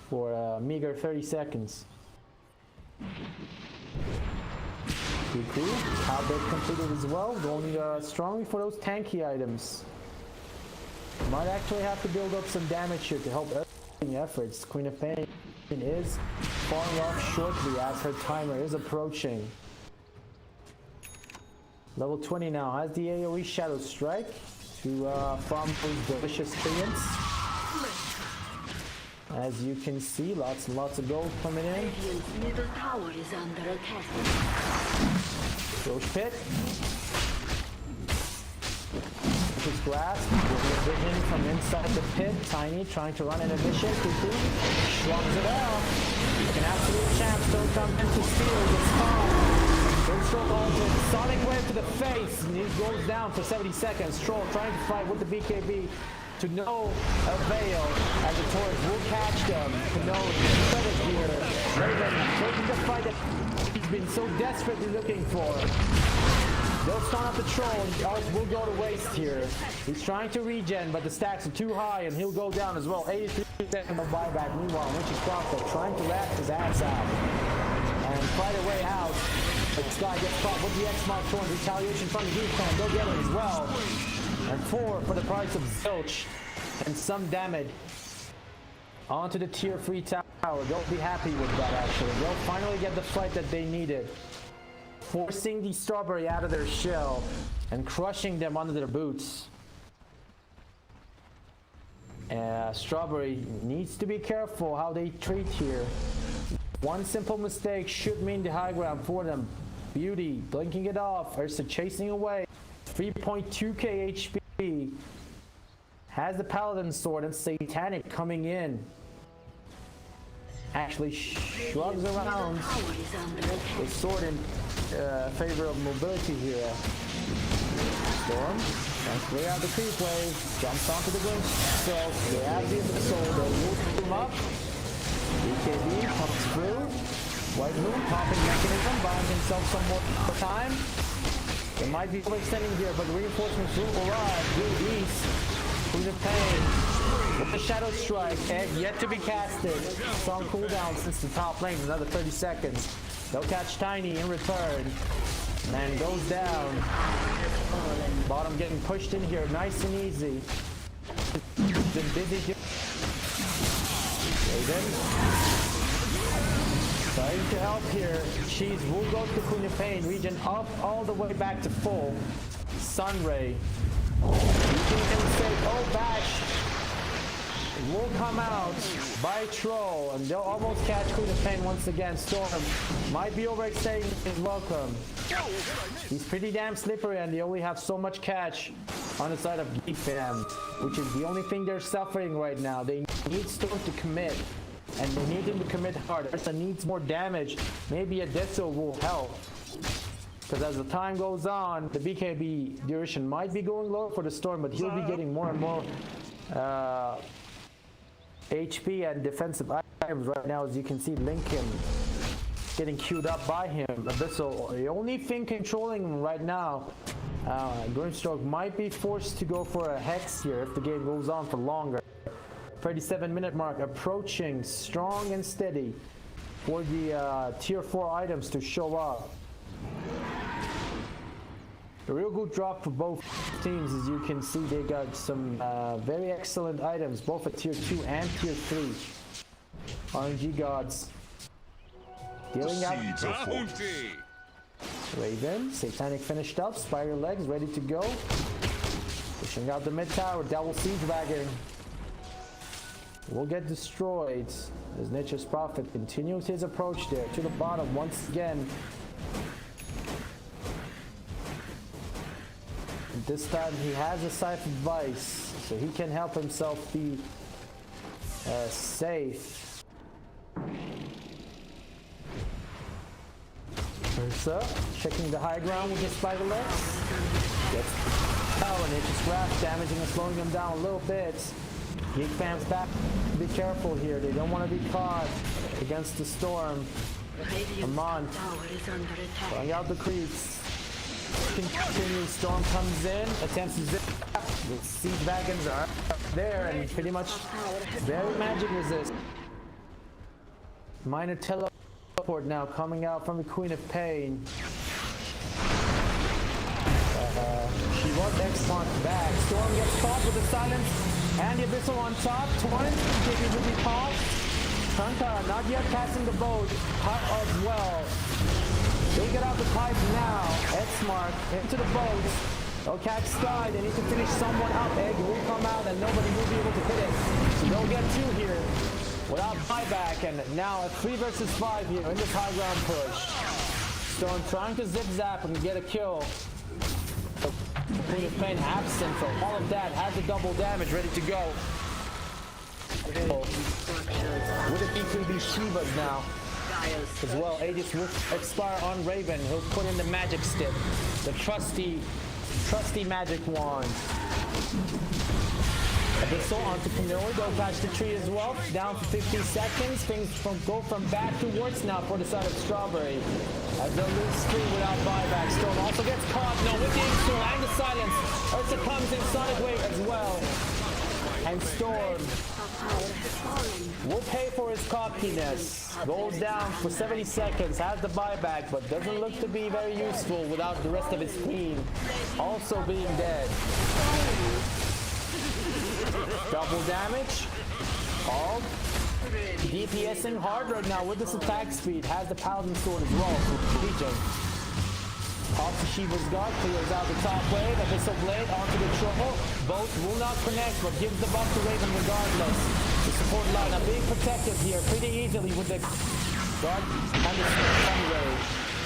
for a meager 30 seconds. Cuckoo, Albert completed as well, going strongly for those tanky items. Might actually have to build up some damage here to help efforts. Queen of Pain is falling off shortly as her timer is approaching. Level 20 now has the AoE Shadow Strike to farm those delicious treants. As you can see, lots and lots of gold coming in. Radiant's middle tower is under attack. Roche Pit. His grasp. Vision from inside the pit. Tiny trying to run an mission. Cuckoo slungs it out. Like an absolute champ. Don't come in to steal the spawn. Stroll ulted. Sonic Wave to the face. And he goes down for 70 seconds. Stroll trying to fight with the BKB. To no avail, as the Taurus will catch them. To no credit here. Raven taking the fight that he's been so desperately looking for. They'll stun up the troll and ult will go to waste here. He's trying to regen, but the stacks are too high and he'll go down as well. 83 seconds of buyback. Meanwhile, Richie Crawford trying to rat his ass out. And fight a way out. But Sky gets caught with the X-Mark Torn. Retaliation from the Geek Fam. They'll get it as well. And 4 for the price of zilch and some damage onto the tier 3 tower. They'll be happy with that actually. They'll finally get the fight that they needed. Forcing the Strawberry out of their shell and crushing them under their boots. Strawberry needs to be careful how they treat here. One simple mistake should mean the high ground for them. Beauty, blinking it off. Ursa chasing away. 3.2k HP. Has the Paladin Sword and Satanic coming in. Actually shrugs around the sword in favor of mobility here. Storm, transfer out the creep wave, jumps onto the Grinch. So they have the Abyssal, they move him up. BKB comes through. White Moon popping mechanism, buying himself some more time. They might be overextending here, but reinforcements will arrive. Due east, Queen of Pain. With the Shadow Strike, egg yet to be casted. It's on cooldown since the top lane, another 30 seconds. They'll catch Tiny in return. Man goes down. Bottom getting pushed in here, nice and easy. Been busy. Trying to help here. Cheese will go to Queen of Pain. Region up all the way back to full. Sunray. You can say, oh, Bash will come out by Troll, and they'll almost catch Queen of Pain once again. Storm might be overextending his welcome. He's pretty damn slippery, and they only have so much catch on the side of GEEK fam, which is the only thing they're suffering right now. They need Storm to commit, and they need him to commit hard. Ursa needs more damage. Maybe a Detso will help. Because as the time goes on, the BKB duration might be going low for the Storm, but he'll be getting more and more HP and defensive items right now. As you can see, Lincoln getting queued up by him. Abyssal, the only thing controlling him right now, Grimstroke might be forced to go for a Hex here if the game goes on for longer. 37-minute mark approaching, strong and steady for the tier 4 items to show up. A real good drop for both teams. As you can see, they got some very excellent items, both at tier 2 and tier 3. RNG gods dealing out Raven, Satanic finished up, Spider Legs ready to go. Pushing out the mid tower, Devil Siege Wagon will get destroyed as Nature's Prophet continues his approach there to the bottom once again. This time he has a Scythe of Vice, so he can help himself be safe. Ursa checking the high ground with his Spider Legs. Gets power, Nature's Grasp, damaging and slowing him down a little bit. GEEK fans back. Be careful here, they don't want to be caught against the Storm. Amon throwing out the creeps. Continues, Storm comes in, attempts to zip. The siege wagons are there and pretty much very magic resist. Minor teleport now coming out from the Queen of Pain. She was X-Marked back. Storm gets caught with the silence and the Abyssal on top. Torrent will be caught. Trunka not yet passing the boat. Hot as well. They get out the pipe now. X-Mark into the boat. They'll catch Sky. They need to finish someone up. Egg will come out and nobody will be able to hit it. So they'll get 2 here without buyback. And now a 3 versus 5 here in this high ground push. Storm trying to zip zap and get a kill. Queen of Pain absent, so all of that has a double damage ready to go. With a BKB Shivas now. As well, Aegis will expire on Raven. He'll put in the magic stick, the trusty magic wand. Abyssal onto Camille, go catch the tree as well. Down for 15 seconds. Things go from bad to worse now for the side of Strawberry. As they'll lose 3 without buyback. Storm also gets caught. No, with the Inkstone and the silence. Ursa comes in Sonic Wave as well. And Storm will pay for his cockiness. Goes down for 70 seconds, has the buyback, but doesn't look to be very useful without the rest of his team also being dead. Double damage. called. DPSing hard right now with this attack speed. Has the Paladin Sword as well for DJ. Off to Shiva's Guard, clears out the top wave. Abyssal Blade onto the Trouble. Both will not connect, but gives the buff to Raven regardless. The support line are being protected here pretty easily with the Guard and the Sunray.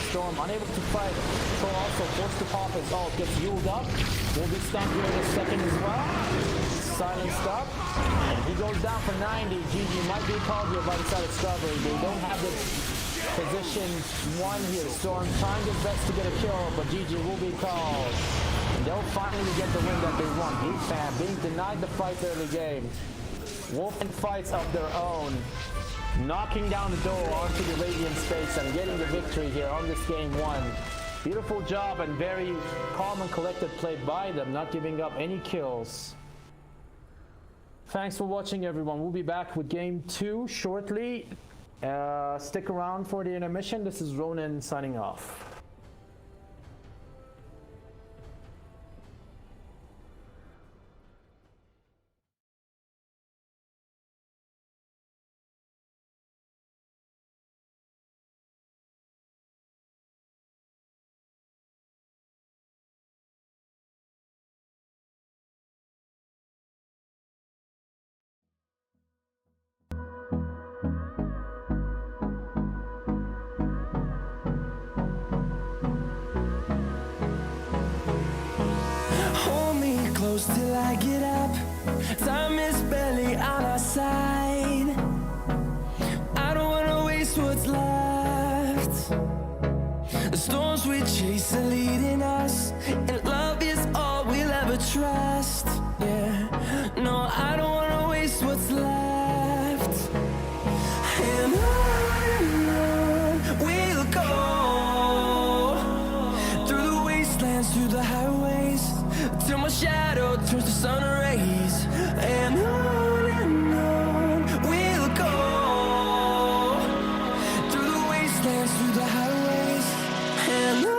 Storm unable to fight. Troll also forced to pop his ult. Gets Yuled up. Will be stunned here in a second as well. Silenced up. And he goes down for 90. GG might be called here by the side of Strawberry. They don't have the position one here. Storm trying his best to get a kill, but GG will be called. And they'll finally get the win that they want. GEEK fan being denied the fight early game. Wolfen fights of their own. Knocking down the door onto the Radiant space and getting the victory here on this game one. Beautiful job and very calm and collected play by them, not giving up any kills. Thanks for watching, everyone. We'll be back with game 2 shortly. Stick around for the intermission. This is Ronan signing off. Hold me close till I get up. Time is barely on our side. I don't wanna waste what's left. The storms we chase are leading us, and love is all we'll ever trust. Yeah, no, I don't wanna waste what's left. And on we'll go, through the wastelands, through the highways, till my shadow turns to sun rays. And on we'll go, through the wastelands, through the highways. And on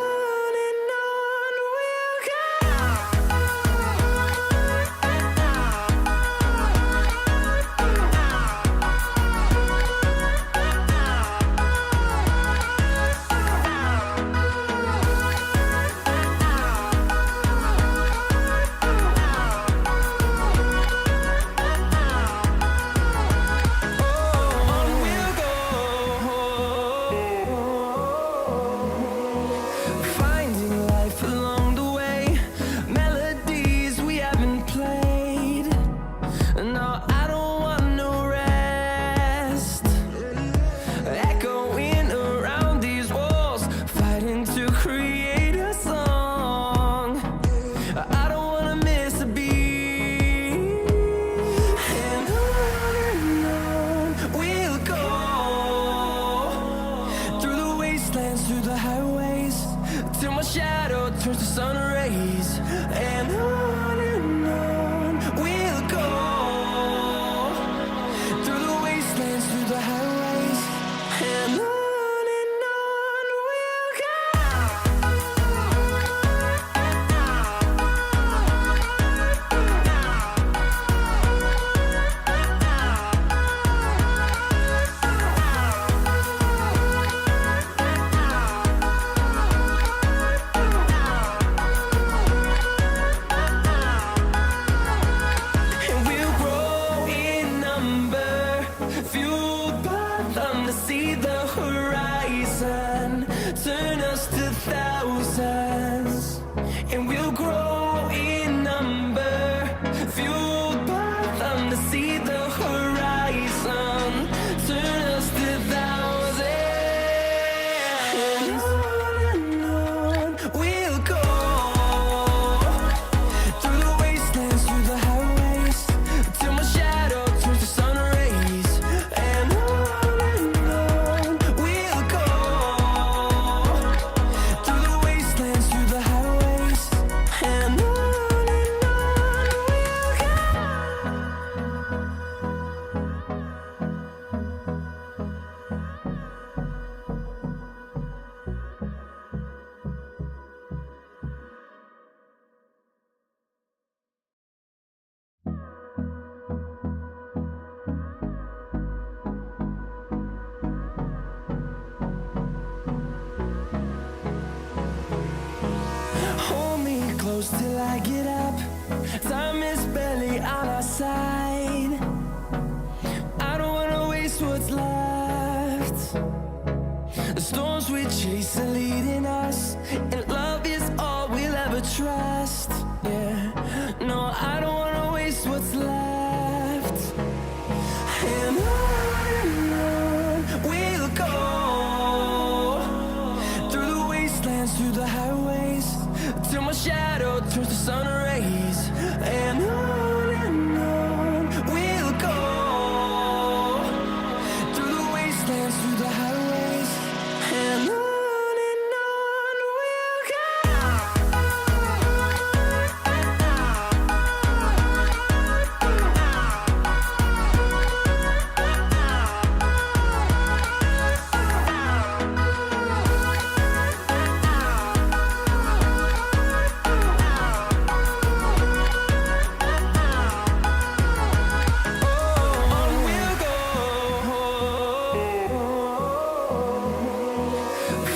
close till I get up. Time is barely on our side. I don't wanna waste what's left. The storms we chase are leading us, and love is all we'll ever trust. Yeah, no, I don't wanna waste what's left. And on we'll go, through the wastelands, through the highways, till my shadow turns to sun rays. And on we'll go, through the wastelands, through the highways, and on we'll go.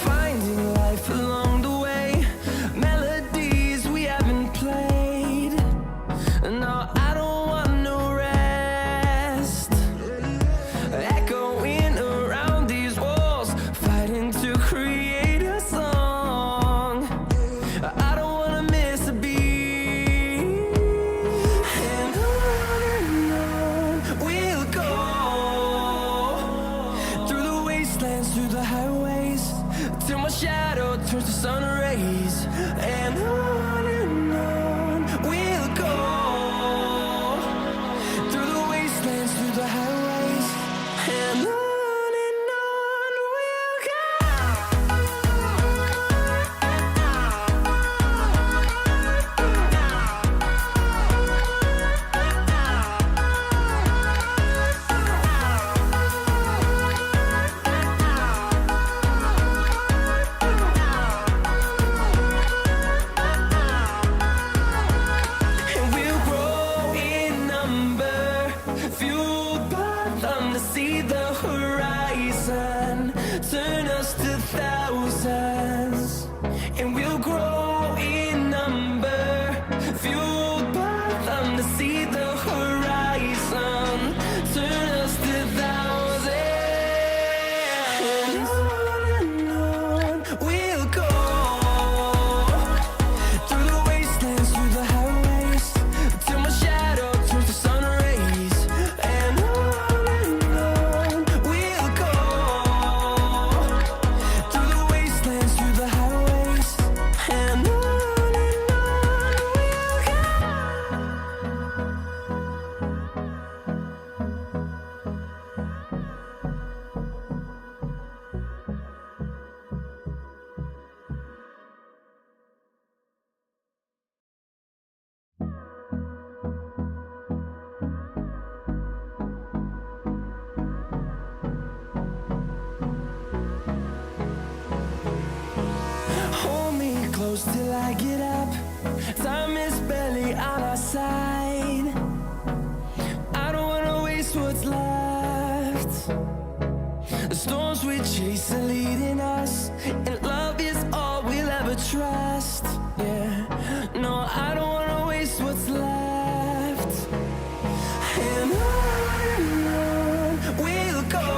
Finding life along the way, melodies we haven't played. No, I don't want no rest. Echoing around these walls, fighting to create a song. I don't wanna miss a beat. And on we'll go, through the wastelands, through the highways, till my shadow turns to sun rays. And on we'll go, through the wastelands, through the highways, and on we'll go. And we'll grow in number, fueled by them to see the horizon, turn us to thousands. And we'll grow in number, fueled by them to see the horizon, turn us to thousands. And on we'll go, through the wastelands, through the highways, till my shadow turns to sun rays. And on we'll go, through the wastelands, through the highways, and on we'll go. Hold me close till I get up. Time is barely on our side. I don't wanna waste what's left. The storms we chase are leading us, and love is all we'll ever trust. Yeah, no, I don't wanna waste what's left. And on we'll go,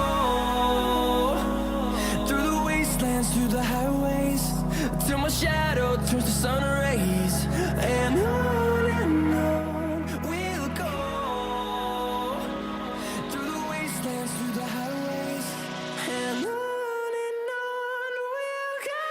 through the wastelands, through the highways, till my shadow turns to sun rays. And on we'll go, through the wastelands, through the highways, and on we'll go.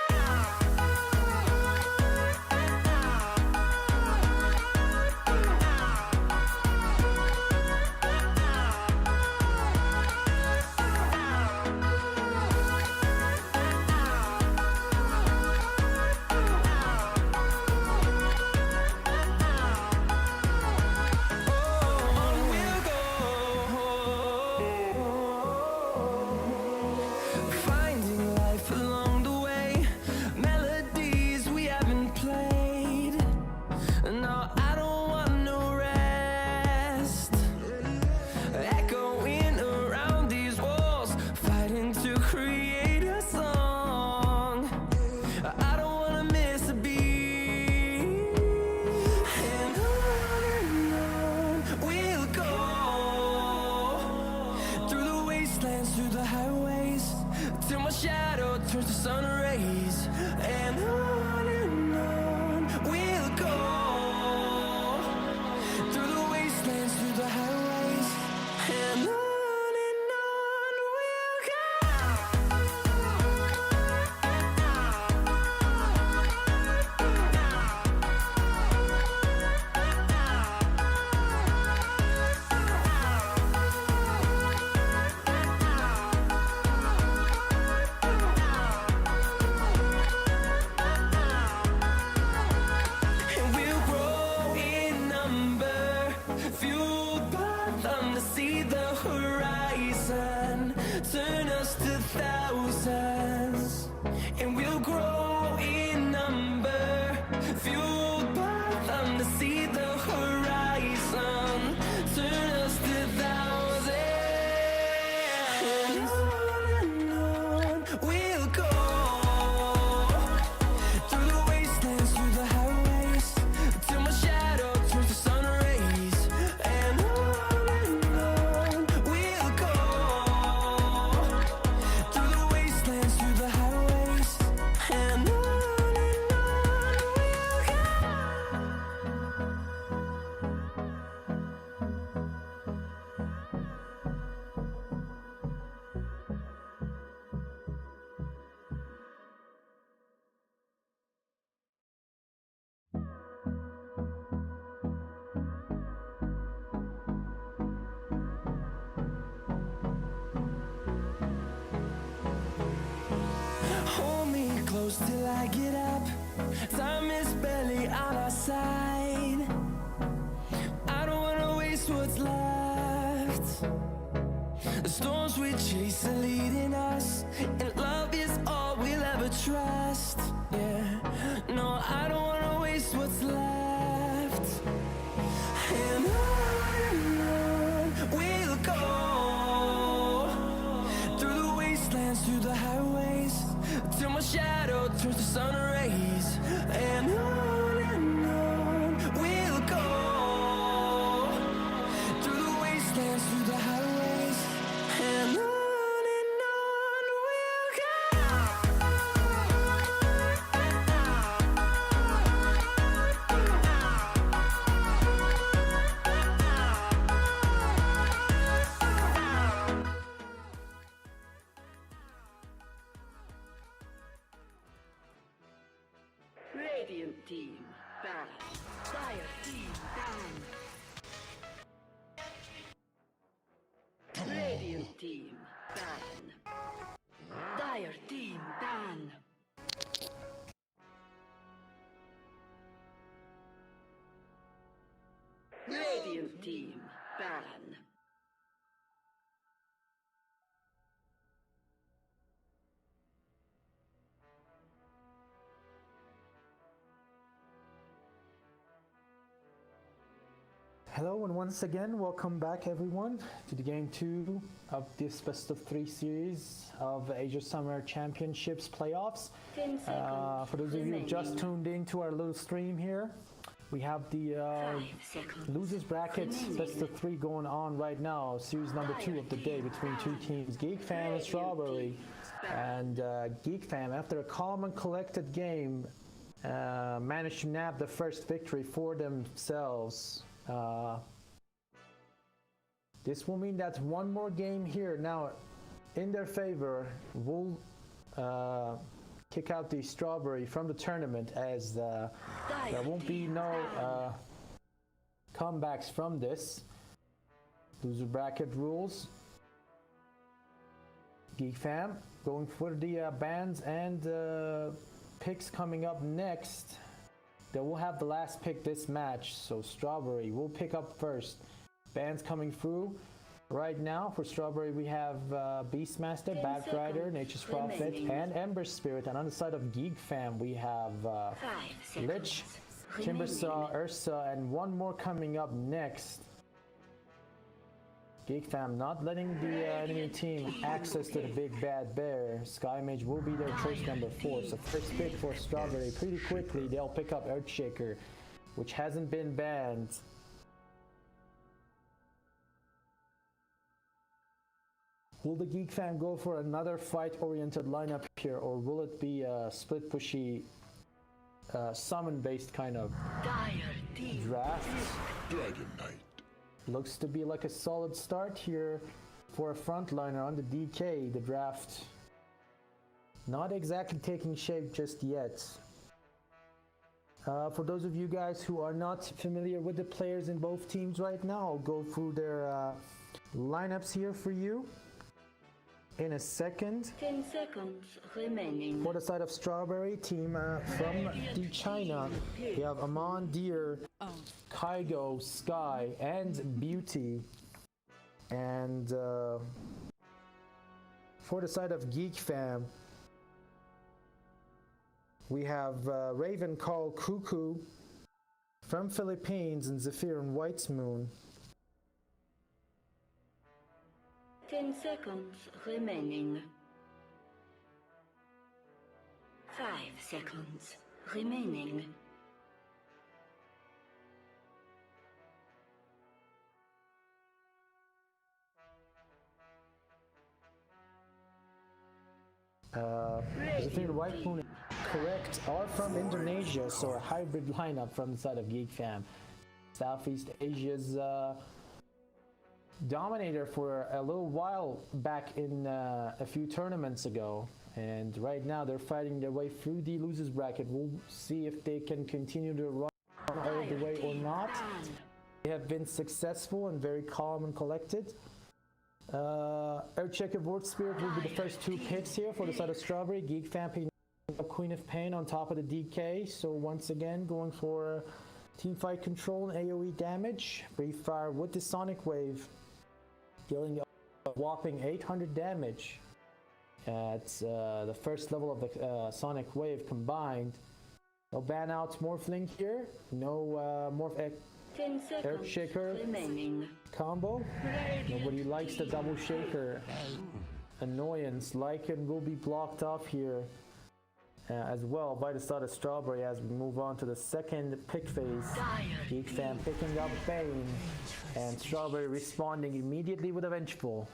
turns to sun rays, and on we'll go through the wastelands, through the highways, and on we'll go. And we'll grow in number, fueled by them to see the horizon, turn us to thousands. And we'll grow in number, fueled by them to see the horizon, turn us to thousands. And on we'll go through the wastelands, through the highways, till my shadow turns to sun rays, and on we'll go through the wastelands, through the highways, and on we'll go. Hold me close till I get up. Time is barely on our side. I don't wanna waste what's left. The storms we chase are leading us, and love is all we'll ever trust. Yeah, no, I don't wanna waste what's left. And on we'll go through the wastelands, through the highways, till my shadow turns to sun rays, and on we'll go through the wastelands, through the highways, and on we'll go. Radiant team, ban. Dire team, ban. Radiant team, ban. Dire team, ban. Radiant team, ban. Hello and once again, welcome back everyone to the game 2 of this best of 3 series of Asia Summer Championships playoffs. 10 seconds. For those of you who just tuned in to our little stream here, we have the 5 seconds. losers brackets best of 3 going on right now. Series number 2 of the day between two teams, GEEK Fam and Strawberry. And GEEK Fam, after a calm and collected game, managed to nab the first victory for themselves. This will mean that one more game here now in their favor will kick out the Strawberry from the tournament, as there won't be no comebacks from this. Loser bracket rules. GEEK Fam going for the bans and picks coming up next. They will have the last pick this match, so Strawberry will pick up first. Bans coming through right now. For Strawberry, we have Beastmaster, Batrider, Nature's Prophet, and Ember Spirit. And on the side of GEEK Fam, we have 5 seconds. Lich, Timbersaw, Ursa, and one more coming up next. GEEK Fam not letting the enemy team access to the big bad bear. Sky Mage will be their choice number 4. So first pick for Strawberry. Pretty quickly they'll pick up Earthshaker, which hasn't been banned. Will the Geek Fam go for another fight-oriented lineup here, or will it be a split pushy, summon-based kind of Dire team. draft? Dragon Knight. Looks to be like a solid start here for a frontliner on the DK. The draft not exactly taking shape just yet. For those of you guys who are not familiar with the players in both teams right now, I'll go through their lineups here for you in a second. 10 seconds remaining. For the side of Strawberry team from the China, we have Amon, Deer, Kygo, Sky, and Beauty. And for the side of Geek Fam, we have Raven, Carl, Cuckoo from Philippines, and Zephyr and White's Moon. 10 seconds remaining. 5 seconds remaining. Zephyr and White Moon, correct, are from Indonesia, so a hybrid lineup from the side of Geek Fam. Southeast Asia's dominator for a little while back in a few tournaments ago, and right now they're fighting their way through the losers bracket. We'll see if they can continue to run all the way or not. They have been successful and very calm and collected. Earthshaker Vortex Spirit will be the first two picks here for the side of Strawberry. Geek Fam picking up Queen of Pain on top of the DK, so once again going for team fight control and AoE damage. Brief fire with the Sonic Wave, dealing a whopping 800 damage at the first level of the Sonic Wave combined. No ban outs Morphling here, no Morph 10 seconds Earthshaker remaining. combo. Nobody likes the double shaker annoyance. Lycan will be blocked off here as well by the side of Strawberry as we move on to the second pick phase. Geek Fam picking up Bane and Strawberry responding immediately with a Vengeful.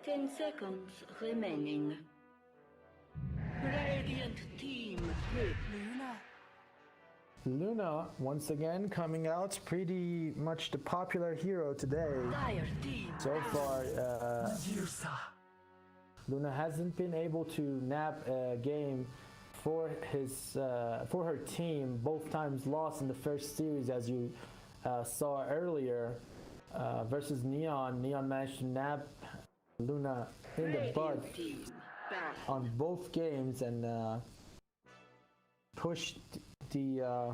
Ten seconds remaining. Radiant team. Luna, once again, coming out pretty much the popular hero today. Dire team. So far, Luna hasn't been able to nab a game for her team. Both times lost in the first series, as you saw earlier, versus Neon. Neon managed to nab Luna in the bud on both games and pushed the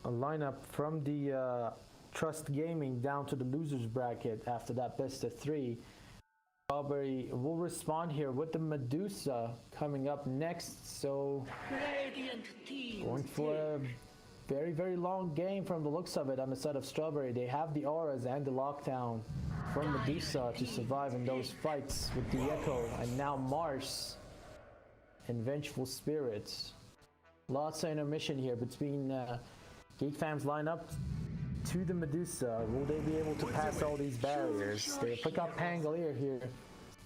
lineup from the Trust Gaming down to the losers bracket after that best of 3. Strawberry will respond here with the Medusa coming up next, so going for a very, very long game from the looks of it on the side of Strawberry. They have the auras and the lockdown from Medusa to survive in those fights with the Echo, and now Mars and Vengeful Spirits. Lots of intermission here between Geek Fam's lineup to the Medusa. Will they be able to pass all these barriers? They pick up Pangolier here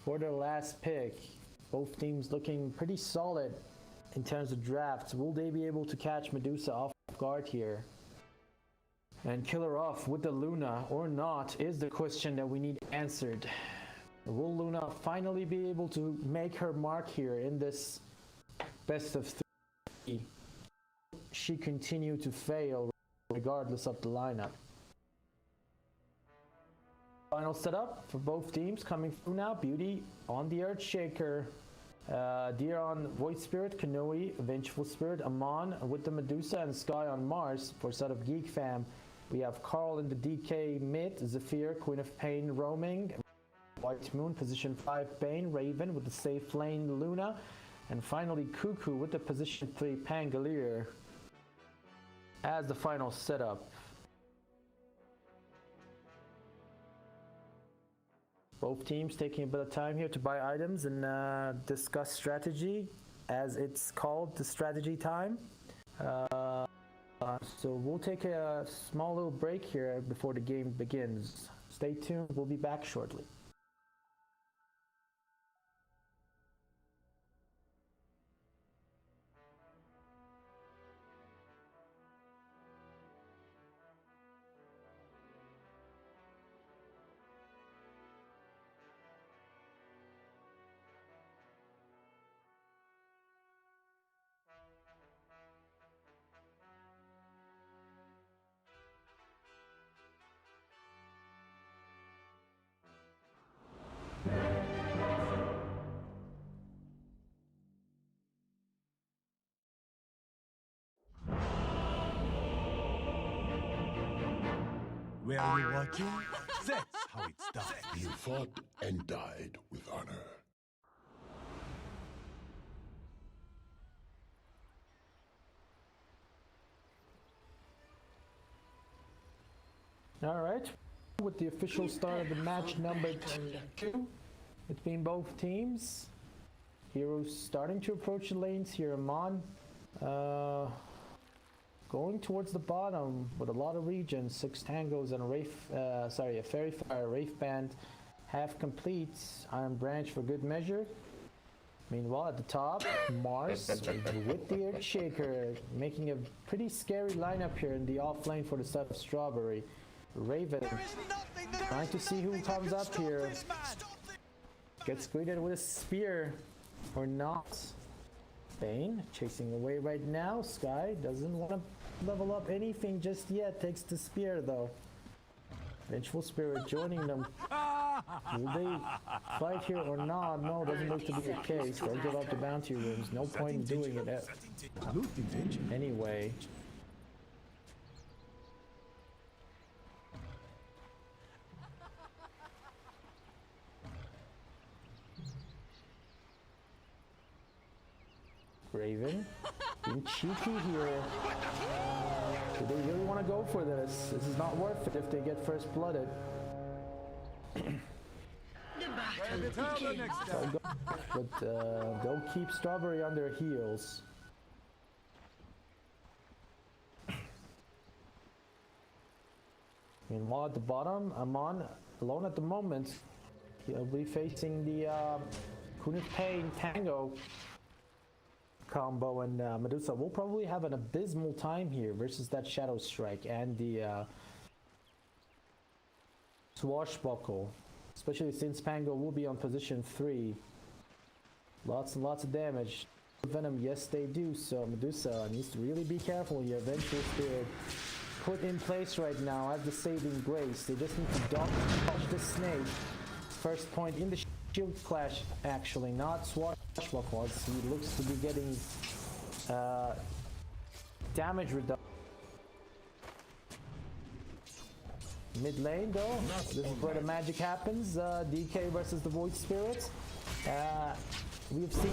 for their last pick. Both teams looking pretty solid in terms of drafts. Will they be able to catch Medusa off guard here and kill her off with the Luna or not is the question that we need answered. Will Luna finally be able to make her mark here in this best of 3? She continue to fail regardless of the lineup. Final setup for both teams coming through now. Beauty on the Earthshaker, Deer on Void Spirit, Kanoe, Vengeful Spirit, Amon with the Medusa, and Sky on Mars. For set of Geek Fam, we have Carl in the DK mid, Zephyr, Queen of Pain roaming, White Moon, position 5 Bane, Raven with the safe lane Luna, and finally Cuckoo with the position 3 Pangolier as the final setup. Both teams taking a bit of time here to buy items and discuss strategy, as it's called the strategy time. So we'll take a small little break here before the game begins. Stay tuned, we'll be back shortly. Where are you watching? That's how it's done. You fought and died with honor. All right, with the official start of the match number 2 between both teams. Heroes starting to approach the lanes here. Amon going towards the bottom with a lot of regions, 6 tangos and a fairy fire wraith band half complete. Iron branch for good measure. Meanwhile at the top, Mars with the Earth Shaker, making a pretty scary lineup here in the off lane for the set of Strawberry. Raven trying to see who comes up here. Gets greeted with a spear or not. Bane chasing away right now. Sky doesn't want to level up anything just yet. Takes the spear though. Vengeful Spirit joining them. Will they fight here or not? No, doesn't look to be the case. They'll give up the bounty rooms. No point in doing it anyway. Raven being cheeky here. Do they really want to go for this? This is not worth it if they get first blooded. But they'll keep Strawberry on their heels. Meanwhile at the bottom, Amon alone at the moment. He'll be facing the Queen of Pain Tango combo, and Medusa will probably have an abysmal time here versus that Shadow Strike and the Swashbuckle, especially since Pango will be on position 3. Lots and lots of damage. Venom, yes they do, so Medusa needs to really be careful here. Vengeful Spirit put in place right now as the saving grace. They just need to dodge the snake. First point in the shield clash, actually, not Swashbuckle. He looks to be getting damage reduction. Mid lane though, this is where the magic happens. DK versus the Void Spirits. We've seen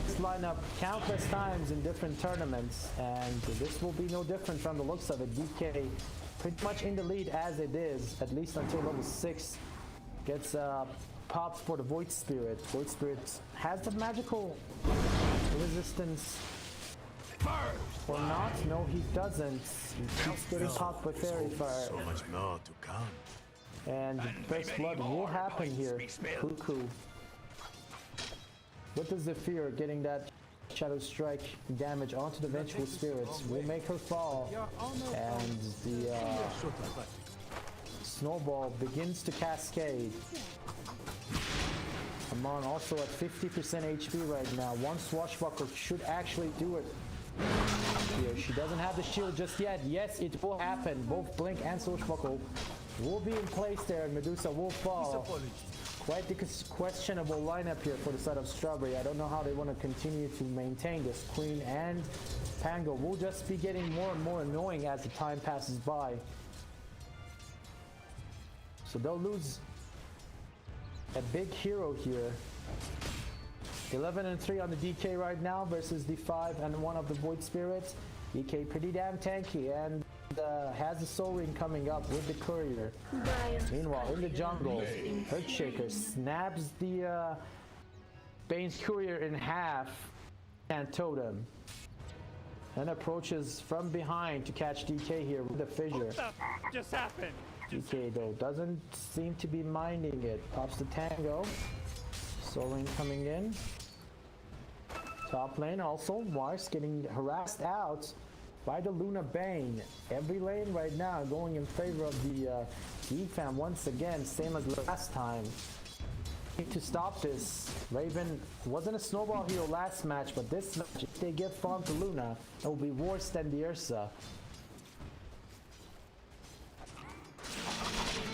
this lineup countless times in different tournaments, and this will be no different from the looks of it. DK pretty much in the lead as it is, at least until level 6. Gets pops for the Void Spirit. Void Spirit has the magical resistance or not? No, he doesn't. He keeps getting popped by Fairy Fire. So much more to come. And first blood will happen here. Cuckoo. What does the fear getting that Shadow Strike damage onto the Vengeful Spirits will make her fall, and the snowball begins to cascade. Amon also at 50% HP right now. One Swashbuckle should actually do it. Here, she doesn't have the shield just yet. Yes, it will happen. Both Blink and Swashbuckle will be in place there, and Medusa will fall. Quite the questionable lineup here for the side of Strawberry. I don't know how they want to continue to maintain this. Queen and Pango will just be getting more and more annoying as the time passes by. So they'll lose a big hero here. 11-3 on the DK right now versus the 5-1 of the Void Spirits. DK pretty damn tanky, and has the Soul Ring coming up with the Courier. Dire's Meanwhile, in the jungle, guardian is Earthshaker snaps the Bane's Courier in half and Totem. And approaches from behind to catch DK here with the fissure. What the just happened? DK though doesn't seem to be minding it. Pops the Tango. Soul Ring coming in. Top lane also, Mars getting harassed out by the Luna Bane. Every lane right now going in favor of the GEEK fam once again, same as last time. Need to stop this. Raven wasn't a snowball hero last match, but this match, if they give farm to Luna, it will be worse than the Ursa.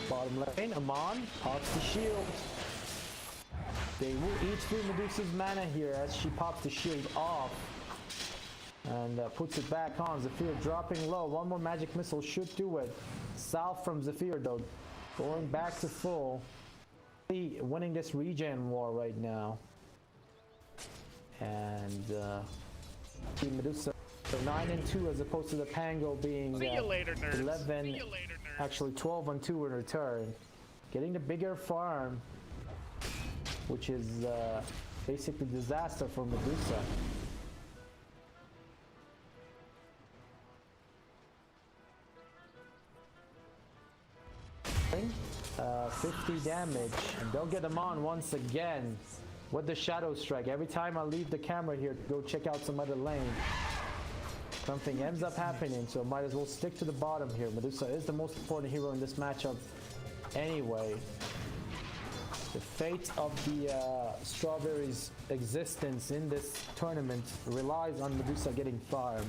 Bottom lane, Amon pops the shield. They will eat through Medusa's mana here as she pops the shield off. And puts it back on. Zephyr dropping low. One more magic missile should do it. South from Zephyr though. Going back to full. Winning this regen war right now. And Team Medusa. So 9-2 as opposed to the Pango being See you later, nerds. 11. See you later, nerds. Actually 12-2 in return. Getting the bigger farm, which is basically disaster for Medusa. 50 damage, and they'll get them on once again with the Shadow Strike. Every time I leave the camera here to go check out some other lane, something ends up happening, so might as well stick to the bottom here. Medusa is the most important hero in this matchup anyway. The fate of the Strawberry's existence in this tournament relies on Medusa getting farm.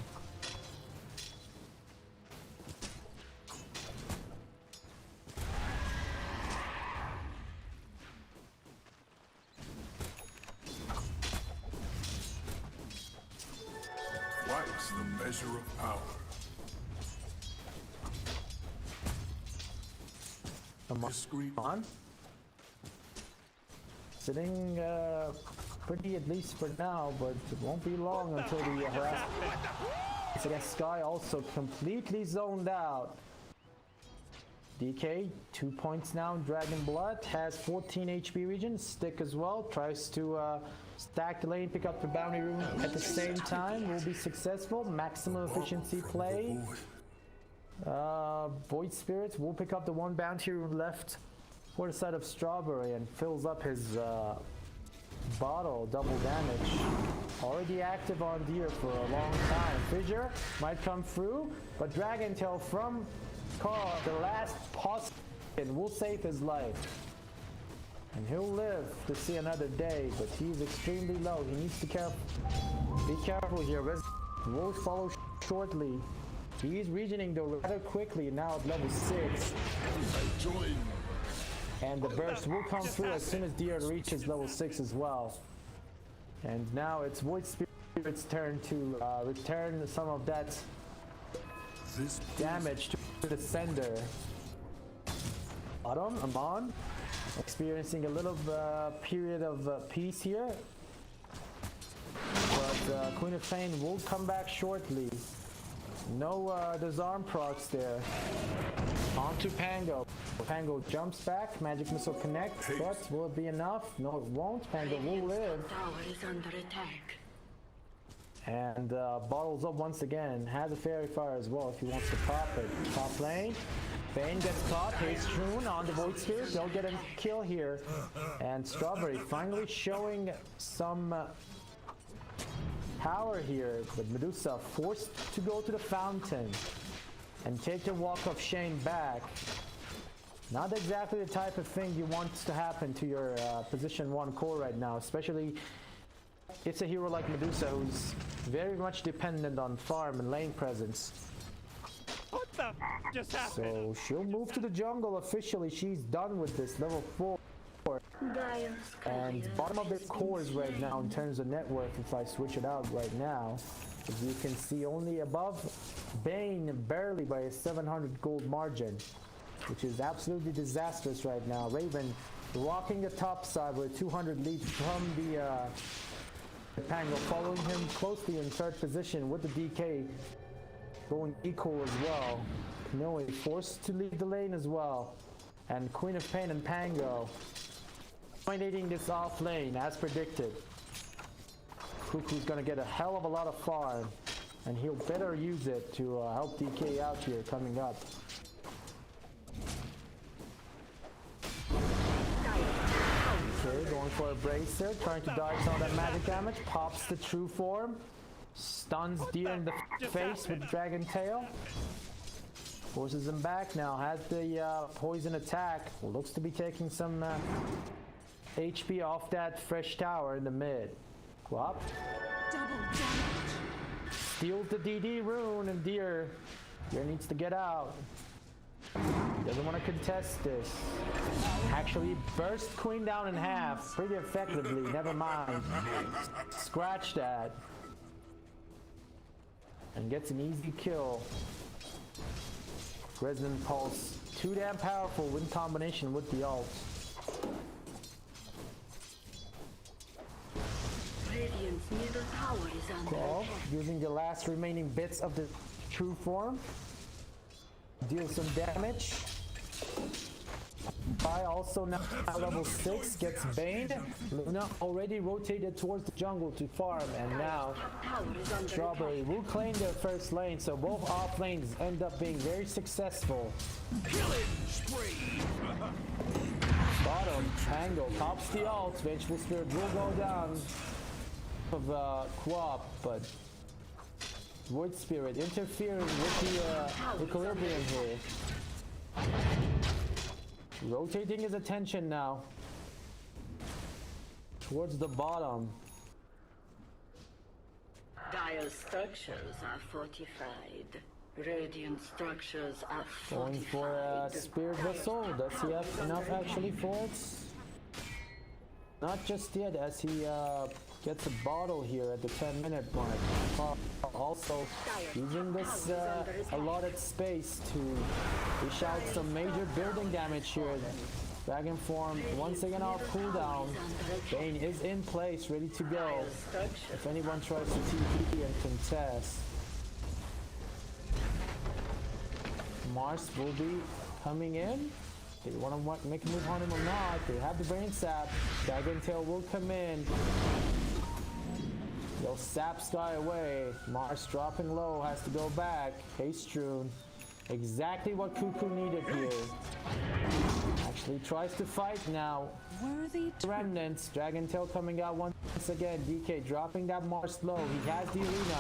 Twice the measure of power. Discreet. On. Sitting pretty at least for now, but it won't be long until the harassment. So that Sky also completely zoned out. DK, 2 points now. Dragon Blood has 14 HP regen. Stick as well. Tries to stack the lane, pick up the bounty rune at the same time. Will be successful. Maximum efficiency play. Void Spirits will pick up the one bounty rune left for the side of Strawberry and fills up his bottle. Double damage. Already active on Deer for a long time. Fissure might come through, but Dragon Tail from Carl, the last possible, will save his life. And he'll live to see another day, but he's extremely low. He needs to be careful here. Will follow shortly. He's regening though rather quickly now at level 6. And the burst will come through as soon as Deer reaches level 6 as well. And now it's Void Spirit's turn to return some of that damage to the sender. Autumn, Amon, experiencing a little period of peace here. But Queen of Pain will come back shortly. No disarm procs there. On to Pango. Pango jumps back, magic missile connects, but will it be enough? No, it won't. Pango will live. tower is under attack. And bottles up once again. Has a fairy fire as well if he wants to pop it. Top lane. Bane gets caught. Haste Rune on the Void Spirit. They'll get a kill here. And Strawberry finally showing some power here. But Medusa forced to go to the fountain and take the Walk of Shame back. Not exactly the type of thing you want to happen to your position 1 core right now, especially it's a hero like Medusa who's very much dependent on farm and lane presence. What the just happened? So she'll move to the jungle officially. She's done with this level 4. Dire's And guardian bottom of the is cores right now in terms of net worth, if I switch it out right now, as you can see only above Bane barely by a 700 gold margin, which is absolutely disastrous right now. Raven rocking the top side with 200 lead from the Pango, following him closely in 3rd position with the DK going equal as well. Kanoe forced to leave the lane as well. And Queen of Pain and Pango dominating this off lane as predicted. Cuckoo's gonna get a hell of a lot of farm, and he'll better use it to help DK out here coming up. Okay, going for a bracer, trying to dodge some of that magic damage, pops the true form, stuns Deer in the face with Dragon Tail. Forces him back now, has the poison attack, looks to be taking some HP off that fresh tower in the mid. Guap. Steals the DD rune and Deer needs to get out. Doesn't want to contest this. Actually burst Queen down in half pretty effectively, never mind. Scratch that. And gets an easy kill. Resonant Pulse, too damn powerful in combination with the ult. Radiant's middle tower is under attack. Using the last remaining bits of the true form. Deal some damage. Pi also now at level 6 gets baned. Luna already rotated towards the jungle to farm, and now Strawberry will claim their first lane, so both off lanes end up being very successful. Killing spree. Bottom, Pango pops the ult, Vengeful Spirit will go down of Quap, but Void Spirit interfering with the equilibrium here. Rotating his attention now towards the bottom. Dire structures are fortified. Radiant structures are Going fortified. for a Spirit Vessel. Does he have enough actually for it? Not just yet, as he gets a bottle here at the 10-minute mark. Also using this allotted space to dish out some major building damage here. Dragon form once again off cooldown. Bane is in place, ready to go. If anyone tries to TP and contest. Mars will be coming in. They want to make a move on him or not. They have the brain sap. Dragon Tail will come in. They'll sap Sky away. Mars dropping low, has to go back. Haste Rune. Exactly what Cuckoo needed here. Actually tries to fight now. Worthy Remnants. Dragon Tail coming out once again. DK dropping that Mars low. He has the arena.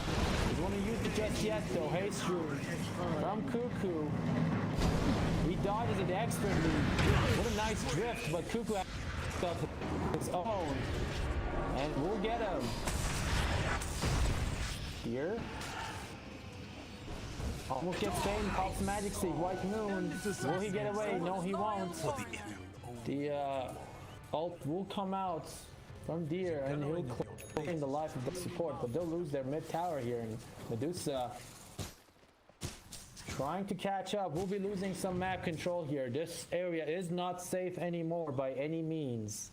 He won't use it just yet though. Haste Rune from Cuckoo. He dodges it expertly. What a nice drift, but Cuckoo has stuff of his own. And we'll get him. Here. Almost gets Bane, pops Magic Seed, White Moon. Will he get away? No, he won't. The ult will come out from Deer and he'll claim the life of the support, but they'll lose their mid tower here. And Medusa trying to catch up. We'll be losing some map control here. This area is not safe anymore by any means.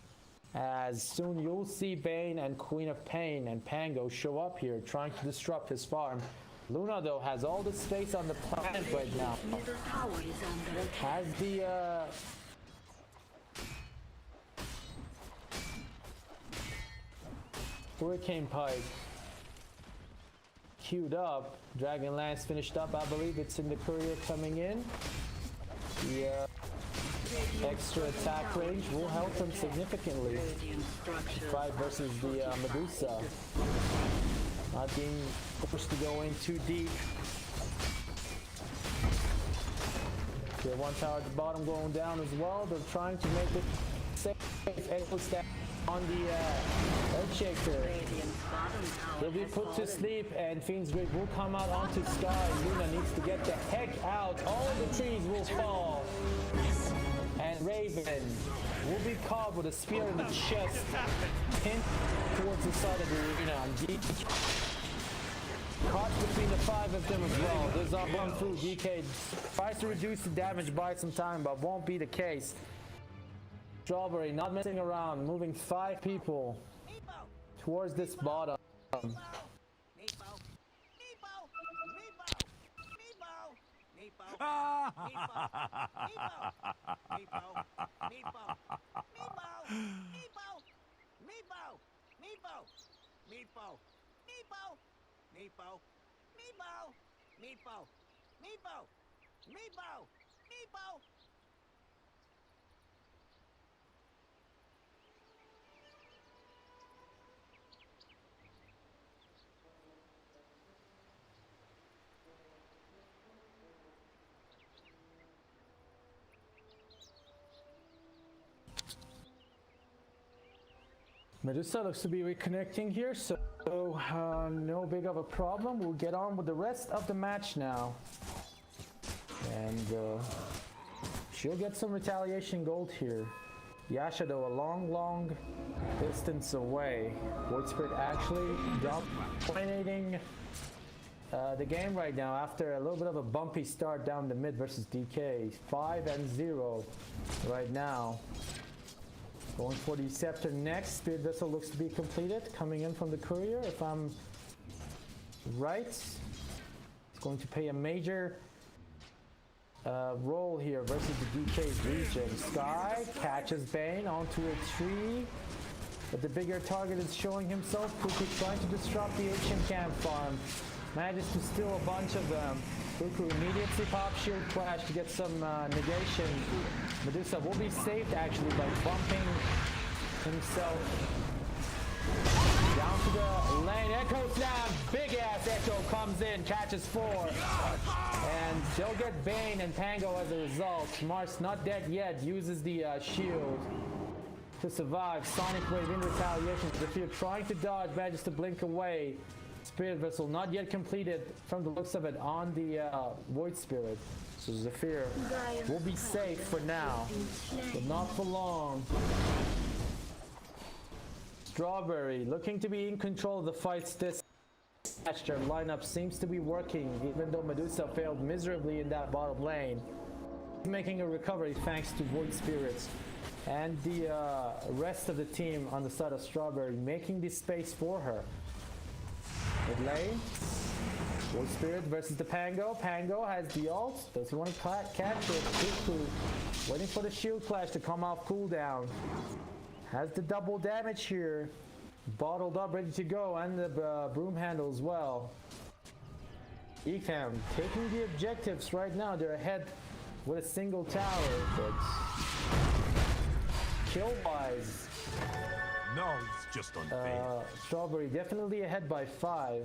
As soon you'll see Bane and Queen of Pain and Pango show up here trying to disrupt his farm. Luna though has all the space on the planet right now. Middle tower is under attack. Has the Hurricane Pike queued up. Dragon Lance finished up, I believe it's in the courier coming in. The extra attack range will help him significantly. Fight versus the Medusa. Not being forced to go in too deep. Tier 1 tower at the bottom going down as well. They're trying to make it safe. Echo stack on the Earthshaker. He'll be put to sleep and Fiend's Grip will come out onto Sky. Luna needs to get the heck out. All the trees will fall. And Raven will be caught with a spear in the chest. Pinned towards the side of the arena. Caught between the 5 of them as well. There's our one through. DK tries to reduce the damage by some time, but won't be the case. Strawberry not messing around, moving 5 people towards this bottom. Medusa looks to be reconnecting here, so no big of a problem. We'll get on with the rest of the match now. And she'll get some retaliation gold here. Yasha, though, a long distance away. Void Spirit actually dominating the game right now after a little bit of a bumpy start down the mid versus DK. 5-0 right now. Going for the Scepter next. Spirit Vessel looks to be completed. Coming in from the Courier, if I'm right. It's going to play a major role here versus the DK's region. Sky catches Bane onto a tree. But the bigger target is showing himself. Cuckoo trying to disrupt the ancient camp farm. Manages to steal a bunch of them. Cuckoo immediately pops Shield Clash to get some negation. Medusa will be saved actually by bumping himself down to the lane. Echo Snap, big ass Echo comes in, catches 4. And they'll get Bane and Pango as a result. Mars not dead yet, uses the shield to survive. Sonic Wave in retaliation. Zephyr trying to dodge, manages to blink away. Spirit Vessel not yet completed from the looks of it on the Void Spirit. So Zephyr will be safe for now, but not for long. Strawberry looking to be in control of the fights this match. Their lineup seems to be working, even though Medusa failed miserably in that bottom lane. Making a recovery thanks to Void Spirits and the rest of the team on the side of Strawberry making the space for her. Mid lane, Void Spirit versus the Pango. Pango has the ult. Does he want to catch it? Cuckoo waiting for the Shield Clash to come off cooldown. Has the double damage here. Bottled up, ready to go, and the broom handle as well. EFAM taking the objectives right now. They're ahead with a single tower, but kill-wise, No, it's just unfair. Strawberry definitely ahead by 5.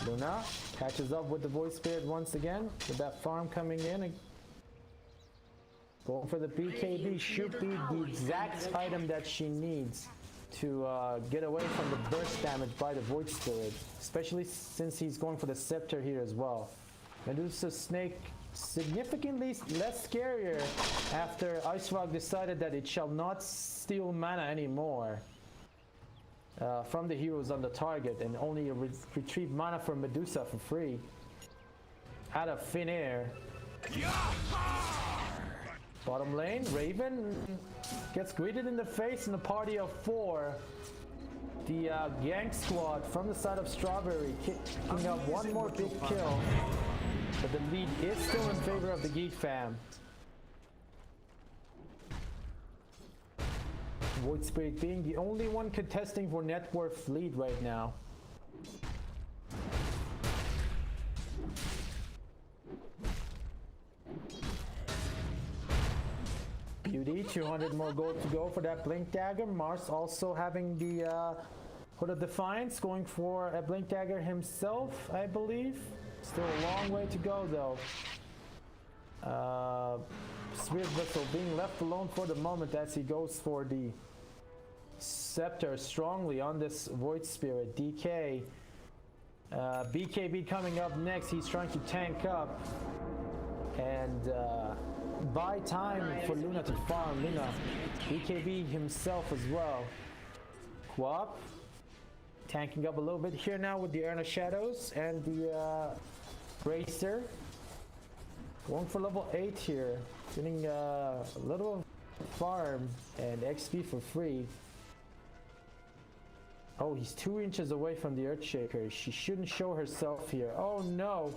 Luna catches up with the Void Spirit once again with that farm coming in. Going for the BKB should be the exact item that she needs to get away from the burst damage by the Void Spirit, especially since he's going for the Scepter here as well. Medusa Snake significantly less scarier after Ice Rock decided that it shall not steal mana anymore from the heroes on the target and only retrieve mana from Medusa for free out of thin air. Bottom lane, Raven gets greeted in the face in a party of 4. The gang squad from the side of Strawberry picking up one more big kill, but the lead is still in favor of the Geek fam. Void Spirit being the only one contesting for net worth lead right now. Beauty, 200 more gold to go for that Blink Dagger. Mars also having the Hood of Defiance, going for a Blink Dagger himself, I believe. Still a long way to go though. Spirit Vessel being left alone for the moment as he goes for the Scepter strongly on this Void Spirit. DK. BKB coming up next. He's trying to tank up and buy time for Luna to farm. Luna, BKB himself as well. Quap tanking up a little bit here now with the Urn of Shadows and the Bracer. Going for level 8 here. Getting a little farm and XP for free. Oh, he's 2 inches away from the Earthshaker. She shouldn't show herself here. Oh no!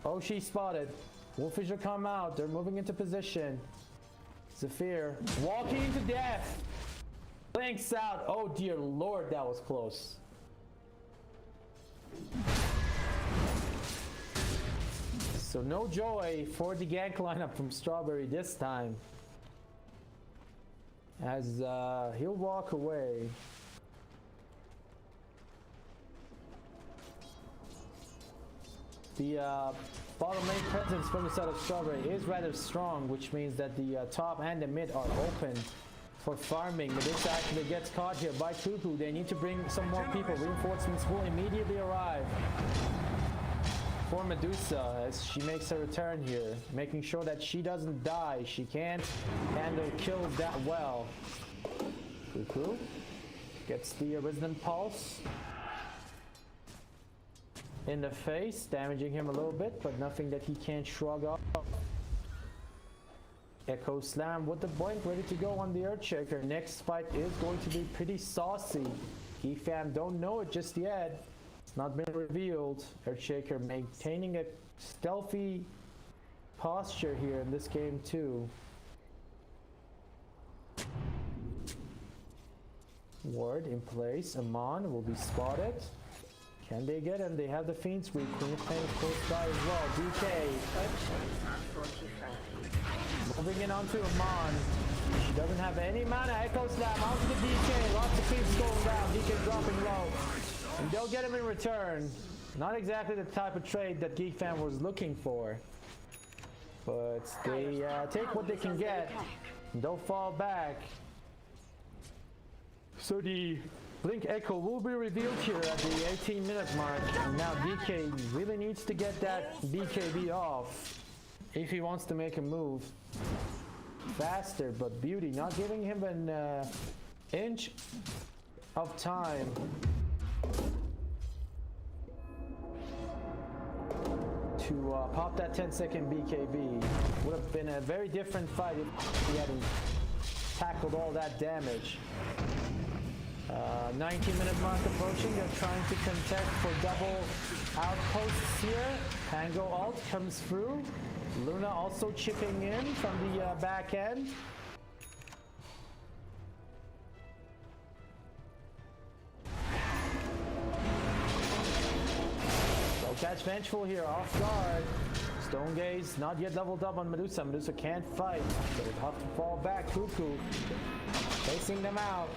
Oh, she spotted. Wolfisher come out. They're moving into position. Zephyr walking to death. Blinks out. Oh dear lord, that was close. So no joy for the gank lineup from Strawberry this time, as he'll walk away. The bottom lane presence from the side of Strawberry is rather strong, which means that the top and the mid are open for farming. Medusa actually gets caught here by Cuckoo. They need to bring some more people. Reinforcements will immediately arrive for Medusa as she makes her return here, making sure that she doesn't die. She can't handle kills that well. Cuckoo gets the Resonant Pulse in the face, damaging him a little bit, but nothing that he can't shrug off. Echo Slam with the blink ready to go on the Earthshaker. Next fight is going to be pretty saucy. GEEK fam don't know it just yet. It's not been revealed. Earthshaker maintaining a stealthy posture here in this game too. Ward in place. Amon will be spotted. Can they get him? They have the Fiend Sweep. Queen of Pain close by as well. DK moving in onto Amon. She doesn't have any mana. Echo Slam onto the DK. Lots of creeps going down. DK dropping low. And they'll get him in return. Not exactly the type of trade that GEEK fan was looking for. But they take what they can get. And don't fall back. So the Blink Echo will be revealed here at the 18-minute mark. And now DK really needs to get that BKB off if he wants to make a move faster. But Beauty not giving him an inch of time. To pop that 10-second BKB. Would have been a very different fight if he hadn't tackled all that damage. 19-minute mark approaching. They're trying to contest for double outposts here. Pango ult comes through. Luna also chipping in from the back end. They'll catch Vengeful here off guard. Stone Gaze not yet leveled up on Medusa. Medusa can't fight. They'll have to fall back. Cuckoo facing them out.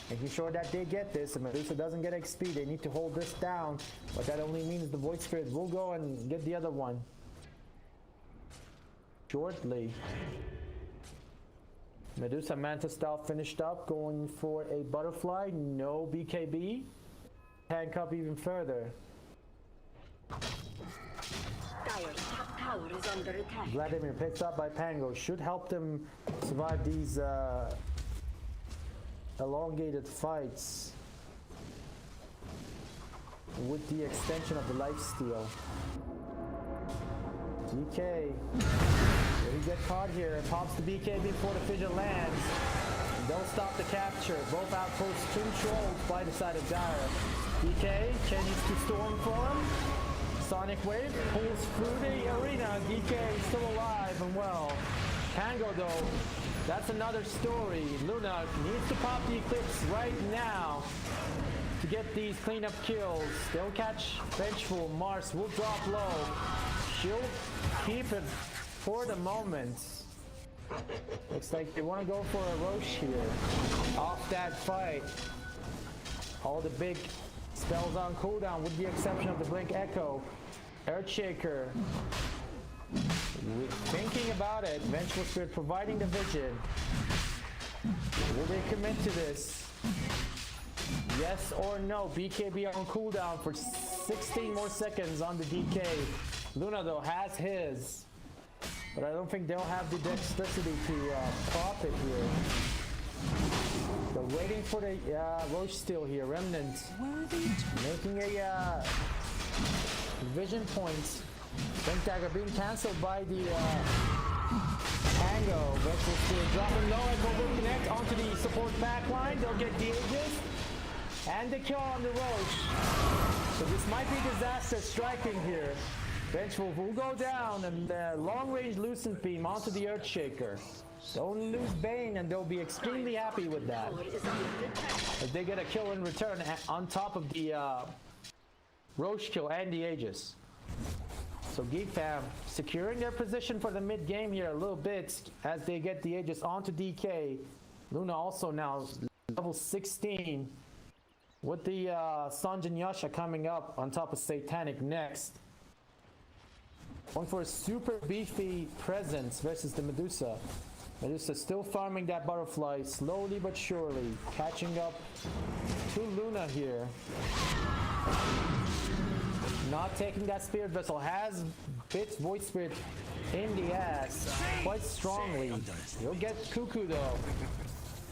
Making sure that they get this, and Medusa doesn't get XP. They need to hold this down, but that only means the Void Spirit will go and get the other one shortly. Medusa Manta style finished up, going for a butterfly. No BKB. Handcuff even further. Tower is under attack. Vladimir picked up by Pango. Should help them survive these elongated fights with the extension of the lifesteal. DK, will he get caught here? Pops the BKB before the fissure lands. Don't stop the capture. Both outposts controlled by the side of Dire. DK changes to Stormform. Sonic Wave pulls through the arena. DK is still alive and well. Pango though, that's another story. Luna needs to pop the Eclipse right now to get these cleanup kills. They'll catch Vengeful. Mars will drop low. She'll keep it for the moment. Looks like they want to go for a Roche here. Off that fight. All the big spells on cooldown with the exception of the Blink Echo. Earthshaker. Thinking about it, Vengeful Spirit providing the vision. Will they commit to this? Yes or no? BKB on cooldown for 16 more seconds on the DK. Luna though has his, but I don't think they'll have the dexterity to pop it here. They're waiting for the Roche still here. Remnant making a vision point. Blink Dagger being cancelled by the Tango. Vengeful Spirit dropping low. Echo will connect onto the support back line. They'll get the Aegis and the kill on the Roche. So this might be disaster striking here. Vengeful will go down, and long-range Lucent Beam onto the Earthshaker. Don't lose Bane, and they'll be extremely happy with that. If they get a kill in return on top of the Roche kill and the Aegis. So GEEK fam securing their position for the mid game here a little bit as they get the Aegis onto DK. Luna also now level 16 with the Sanjin Yasha coming up on top of Satanic next. Going for a super beefy presence versus the Medusa. Medusa still farming that butterfly slowly but surely, catching up to Luna here. Not taking that Spirit Vessel, has bit Void Spirit in the ass quite strongly. He'll get Cuckoo though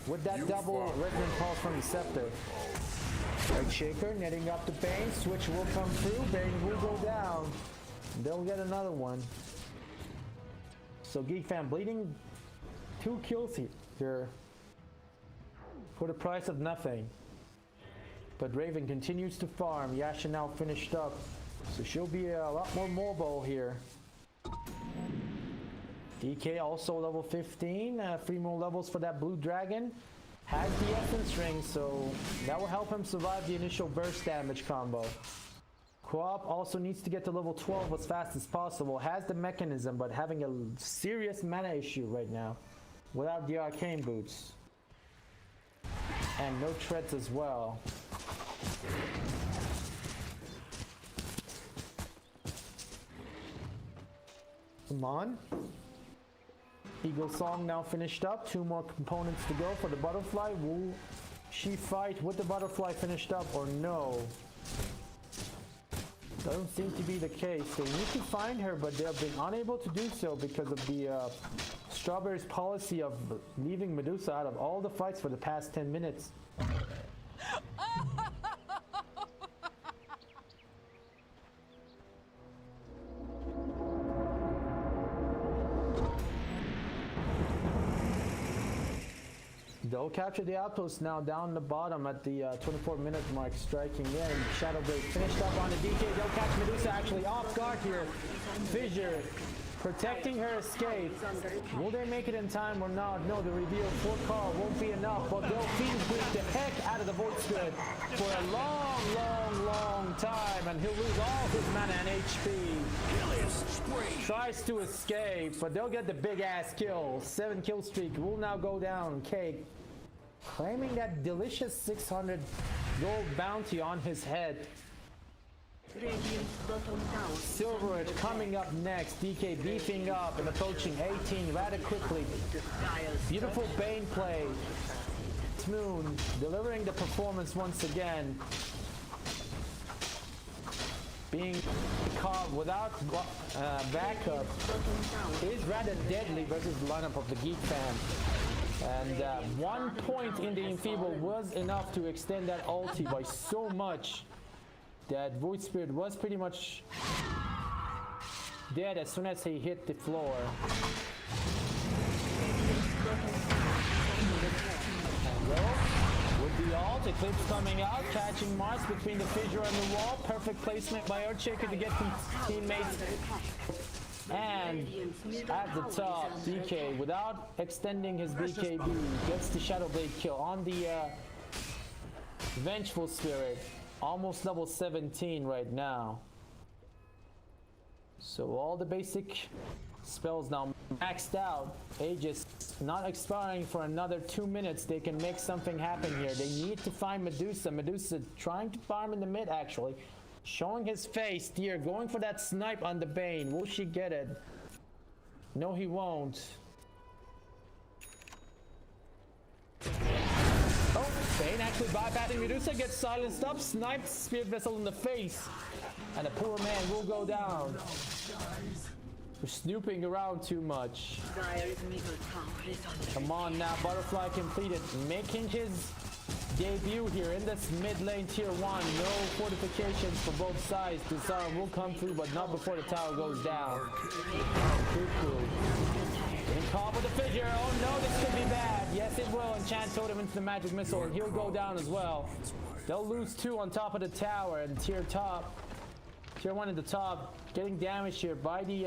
with that double Resonant Pulse from the Scepter. Earthshaker netting up the Bane, switch will come through, Bane will go down. They'll get another one. So GEEK fam bleeding 2 kills here for the price of nothing. But Raven continues to farm. Yasha now finished up, so she'll be a lot more mobile here. DK also level 15, 3 more levels for that blue dragon. Has the essence ring, so that will help him survive the initial burst damage combo. Quap also needs to get to level 12 as fast as possible. Has the mechanism, but having a serious mana issue right now without the arcane boots. And no treads as well. Come on. Eagle Song now finished up. 2 more components to go for the butterfly. Will she fight with the butterfly finished up or no? Doesn't seem to be the case. They need to find her, but they've been unable to do so because of the Strawberry's policy of leaving Medusa out of all the fights for the past 10 minutes. They'll capture the outpost now down the bottom at the 24-minute mark, striking in. Shadowblade finished up on the DK. They'll catch Medusa actually off guard here. Fissure protecting her escape. Will they make it in time or not? No, the reveal for Carl won't be enough, but they'll fiend break the heck out of the Void Spirit for a long time, and he'll lose all his mana and HP. Tries to escape, but they'll get the big ass kill. 7 kill streak will now go down. Cake claiming that delicious 600 gold bounty on his head. Silver coming up next. DK beefing up and approaching 18 rather quickly. Beautiful Bane play. Moon delivering the performance once again. Being caught without backup is rather deadly versus the lineup of the GEEK fan. And 1 point in the Enfeeble was enough to extend that ulti by so much that Void Spirit was pretty much dead as soon as he hit the floor. And go with the ult, Eclipse coming out, catching Mars between the fissure and the wall. Perfect placement by Earthshaker to get teammates. And at the top, DK, without extending his BKB, gets the Shadowblade kill on the Vengeful Spirit. Almost level 17 right now. So all the basic spells now maxed out. Aegis not expiring for another 2 minutes. They can make something happen here. They need to find Medusa. Medusa trying to farm in the mid actually. Showing his face here, going for that snipe on the Bane. Will she get it? No, he won't. Oh, Bane actually bypassing Medusa, gets silenced up, snipes Spirit Vessel in the face. And the poor man will go down. We're snooping around too much. Come on now, Butterfly completed. Making his debut here in this mid lane tier 1. No fortifications for both sides. Disarm will come through, but not before the tower goes down. Cuckoo. Getting caught with the fissure. Oh no, this could be bad. Yes, it will. Enchant Totem into the magic missile, and he'll go down as well. They'll lose 2 on top of the tower, and tier top Tier 1 in the top, getting damaged here by the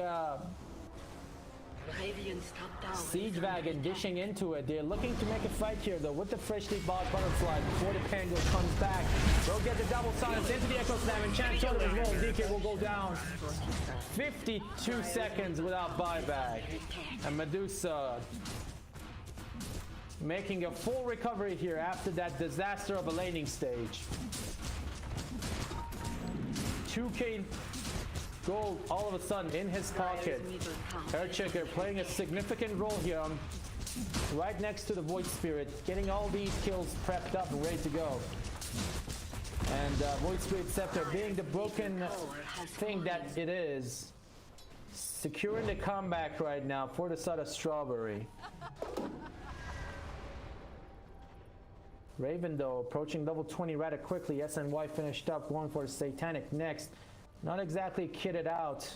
Radiant's top tower Siege is under Wagon attack. dishing into it. They're looking to make a fight here though with the freshly bought Butterfly before the Penguin comes back. They'll get the double silence into the Echo Slam and Chance Shuttle as well. DK will go down 52 seconds without buyback. And Medusa making a full recovery here after that disaster of a laning stage. 2k gold all of a sudden in his pocket. Earthshaker playing a significant role here right next to the Void Spirit, getting all these kills prepped up and ready to go. And Void Spirit Scepter being the broken thing that it is, securing the comeback right now for the side of Strawberry. Raven though approaching level 20 rather quickly. SNY finished up, going for the Satanic next. Not exactly kitted out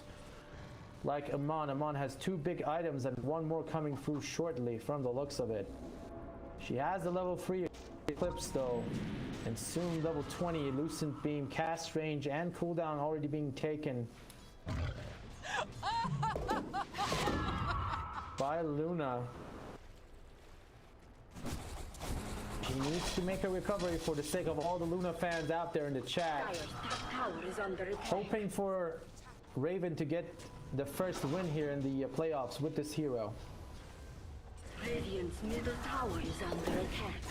like Amon. Amon has 2 big items and 1 more coming through shortly from the looks of it. She has the level 3 Eclipse though, and soon level 20 Lucent Beam, cast range and cooldown already being taken by Luna. She needs to make a recovery for the sake of all the Luna fans out there in the chat. Dire's top tower is under attack. Hoping for Raven to get the first win here in the playoffs with this hero. Radiant's middle tower is under attack.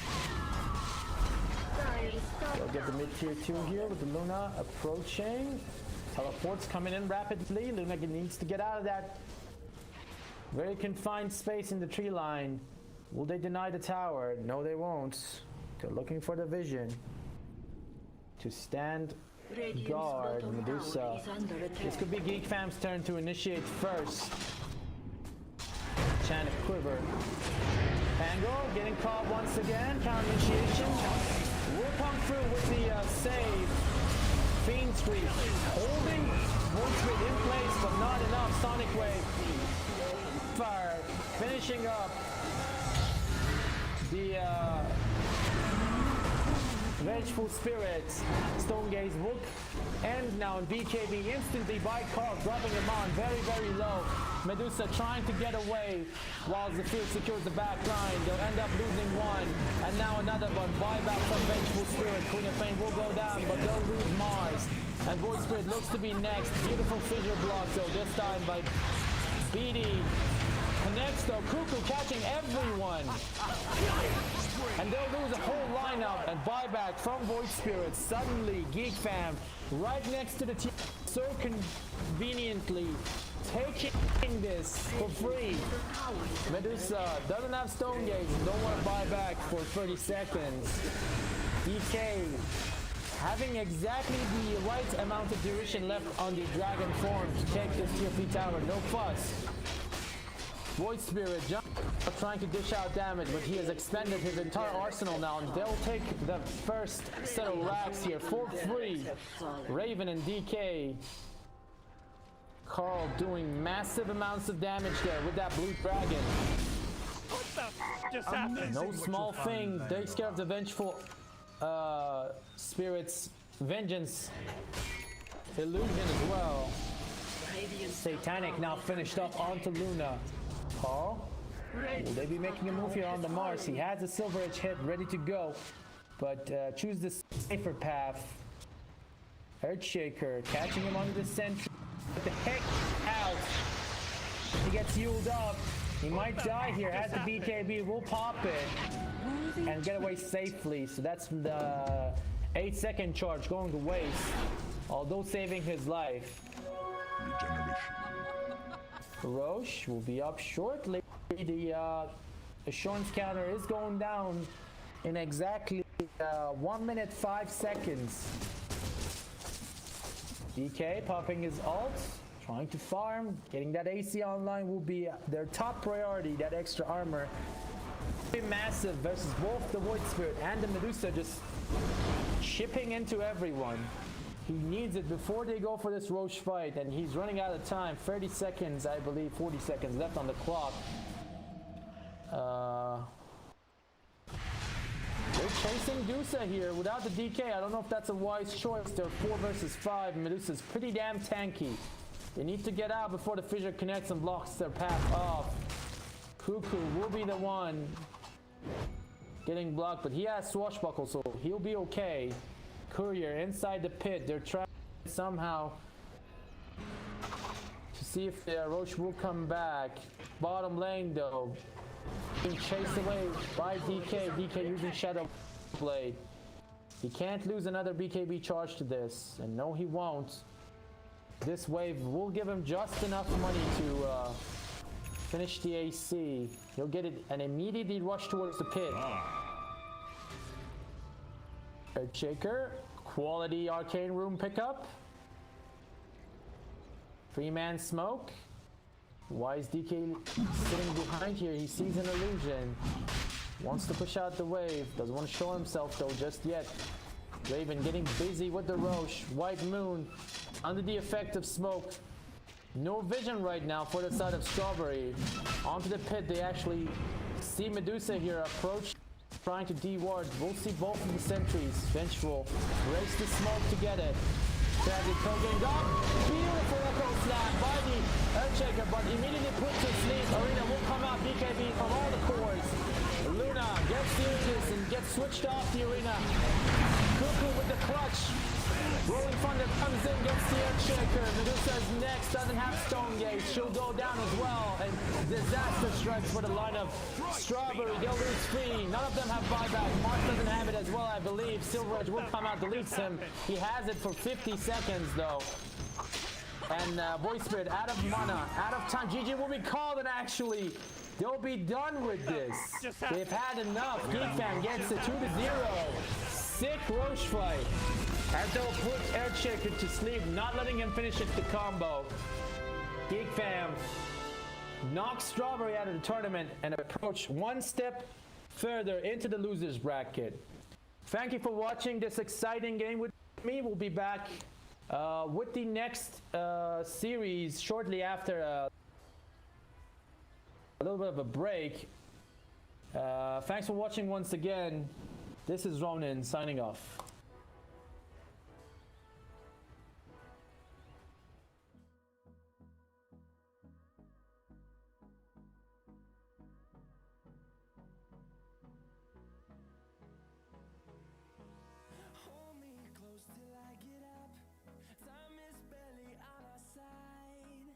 Dire's top They'll get the tower mid tier 2 here with the Luna approaching. Teleports coming in rapidly. Luna needs to get out of that very confined space in the tree line. Will they deny the tower? No, they won't. They're looking for the vision to stand Radiant's guard. bottom Medusa. tower is under attack. This could be Geek Fam's turn to initiate first. Chant Quiver. Pango getting caught once again. Counter initiation. Will come through with the save. Fiend Streak holding Void Spirit in place, but not enough. Sonic Wave. Fire. Finishing up the Vengeful Spirits. Stone Gaze will end now in BKB instantly by Carl, dropping him on very, very low. Medusa trying to get away while Zephyr secures the back line. They'll end up losing one. And now another one. Buyback from Vengeful Spirit. Queen of Pain will go down, but they'll lose Mars. And Void Spirit looks to be next. Beautiful fissure block, so this time by BD. Connects though, Cuckoo catching everyone. And they'll lose a whole lineup and buyback from Void Spirits. Suddenly, Geek Fam right next to the team, so conveniently taking this for free. Medusa doesn't have Stone Gaze, don't want to buy back for 30 seconds. DK having exactly the right amount of duration left on the Dragon form to take this tier 3 tower, no fuss. Void Spirit trying to dish out damage, but he has expended his entire arsenal now, and they'll take the first set of racks here for free. Raven and DK. Carl doing massive amounts of damage there with that blue dragon. What the f just happened? No small thing. Takes care of the Vengeful Spirit's Vengeance illusion as well. Satanic now finished up onto Luna. Carl, will they be making a move here on the Mars? He has a Silver Edge hit ready to go, but choose the safer path. Earthshaker catching him under the sentry. Get the heck out. He gets healed up. He might die here. Has the BKB. Will pop it and get away safely. So that's the 8-second charge going to waste, although saving his life. Regeneration. Roche will be up shortly. The assurance counter is going down in exactly 1 minute 5 seconds. DK popping his ult, trying to farm, getting that AC online will be their top priority. That extra armor, very massive versus both the Void Spirit and the Medusa, just chipping into everyone. He needs it before they go for this Roche fight, and he's running out of time. 30 seconds, I believe, 40 seconds left on the clock. They're chasing Medusa here without the DK. I don't know if that's a wise choice. They're 4 versus 5. Medusa's pretty damn tanky. They need to get out before the fissure connects and blocks their path off. Cuckoo will be the one getting blocked, but he has Swashbuckle, so he'll be okay. Courier inside the pit. They're trying somehow to see if the Roche will come back. Bottom lane though, being chased away by DK. DK using Shadow Blade. He can't lose another BKB charge to this, and no he won't. This wave will give him just enough money to finish the AC. He'll get it and immediately rush towards the pit. Earthshaker, quality arcane room pickup. 3-man smoke. Why is DK sitting behind here? He sees an illusion. Wants to push out the wave. Doesn't want to show himself though just yet. Raven getting busy with the Roche. White Moon under the effect of smoke. No vision right now for the side of Strawberry. Onto the pit. They actually see Medusa here approach, trying to de-ward. We'll see both of the sentries. Vengeful race the smoke to get it. Tragic Kogan got beautiful echo slap by the Earthshaker, but immediately put to sleep. Arena will come out BKB from all the cores. Luna gets the Aegis and gets switched off the Arena. Cuckoo with the clutch. Rolling Thunder comes in, gets the Earthshaker. Medusa's next, doesn't have Stone Gate. She'll go down as well. And disaster strikes for the line of Strawberry. They'll lose 3. None of them have buyback. Mark doesn't have it as well, I believe. Silver Edge will come out, deletes him. He has it for 50 seconds though. And Voice Spirit out of mana, out of time. GG will be called, and actually they'll be done with this. They've had enough. GEEK Fam gets it 2-0. Sick Roche fight. As they'll put Earthshaker to sleep, not letting him finish it the combo. GEEK Fam knocks Strawberry out of the tournament and approach one step further into the losers bracket. Thank you for watching this exciting game with me. We'll be back with the next series shortly after a little bit of a break. Thanks for watching once again. This is Ronan signing off. Hold me close till I get up. Time is barely on our side.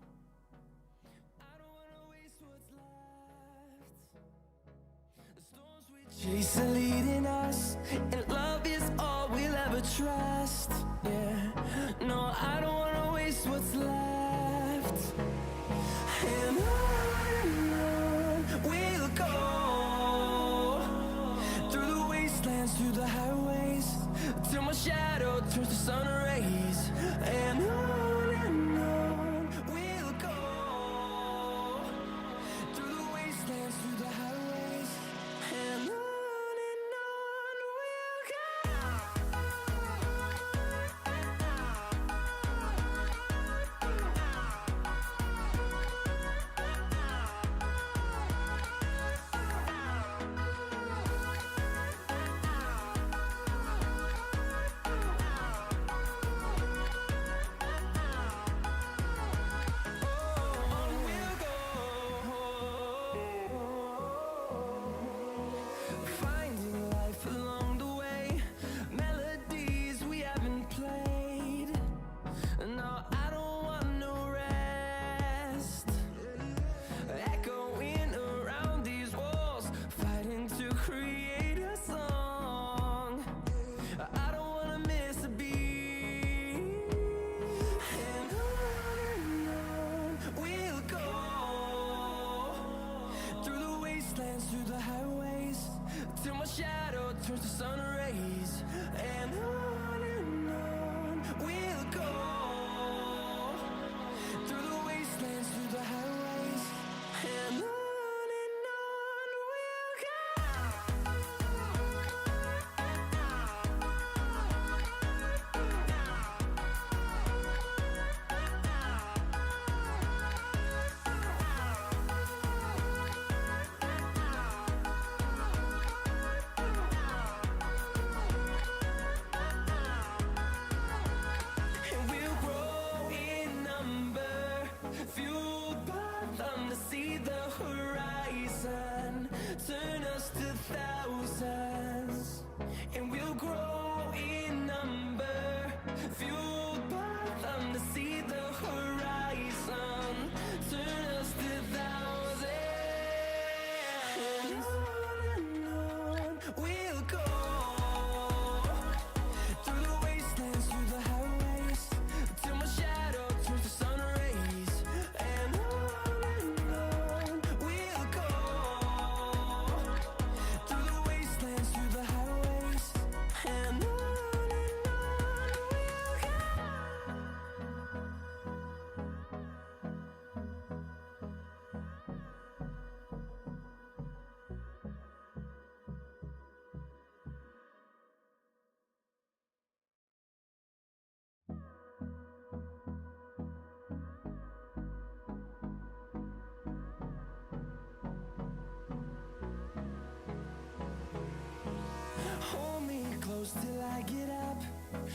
I don't wanna waste what's left. The storms we chase are leading us, and love is all we'll ever trust. Yeah, no, I don't wanna waste what's left. And on we'll go, through the wastelands, through the highways, till my shadow turns to sun rays. And on we'll go, through the wastelands, through the highways, and on we'll go. Finding life along the way, melodies we haven't played. No, I don't want no rest. Echoing around these walls, fighting to create a song. I don't wanna miss a beat. And on we'll go, through the wastelands, through the highways, till my shadow turns to sun rays. And on we'll go, through the wastelands, through the highways, and on we'll go.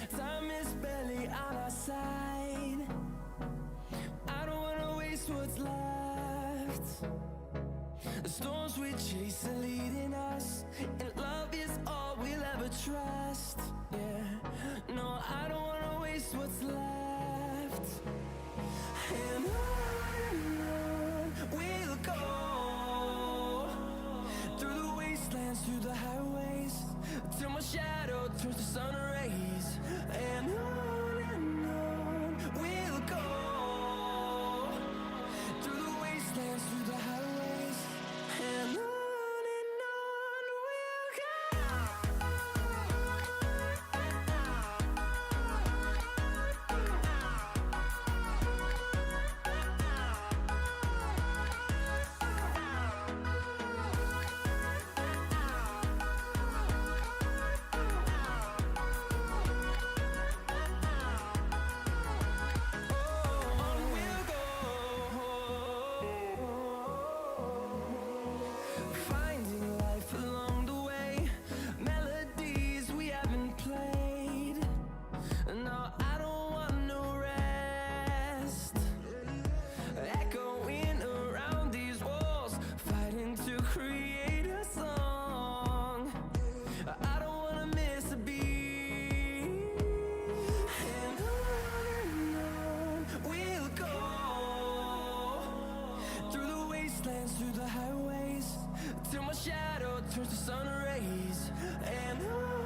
Time is barely on our side. I don't wanna waste what's left. The storms we chase are leading us, and love is all we'll ever trust. Yeah, no, I don't wanna waste what's left. And on we'll go, through the wastelands, through the highways, till my shadow turns to sun rays. And on we'll go, through the wastelands, through the highways, and on we'll go. On we'll go, finding life along the way, melodies we haven't played. No, I don't want no rest, echoing around these walls, fighting to create a song. I don't wanna miss a beat. And on we'll go, through the wastelands, through the highways, till my shadow turns to sun rays. And on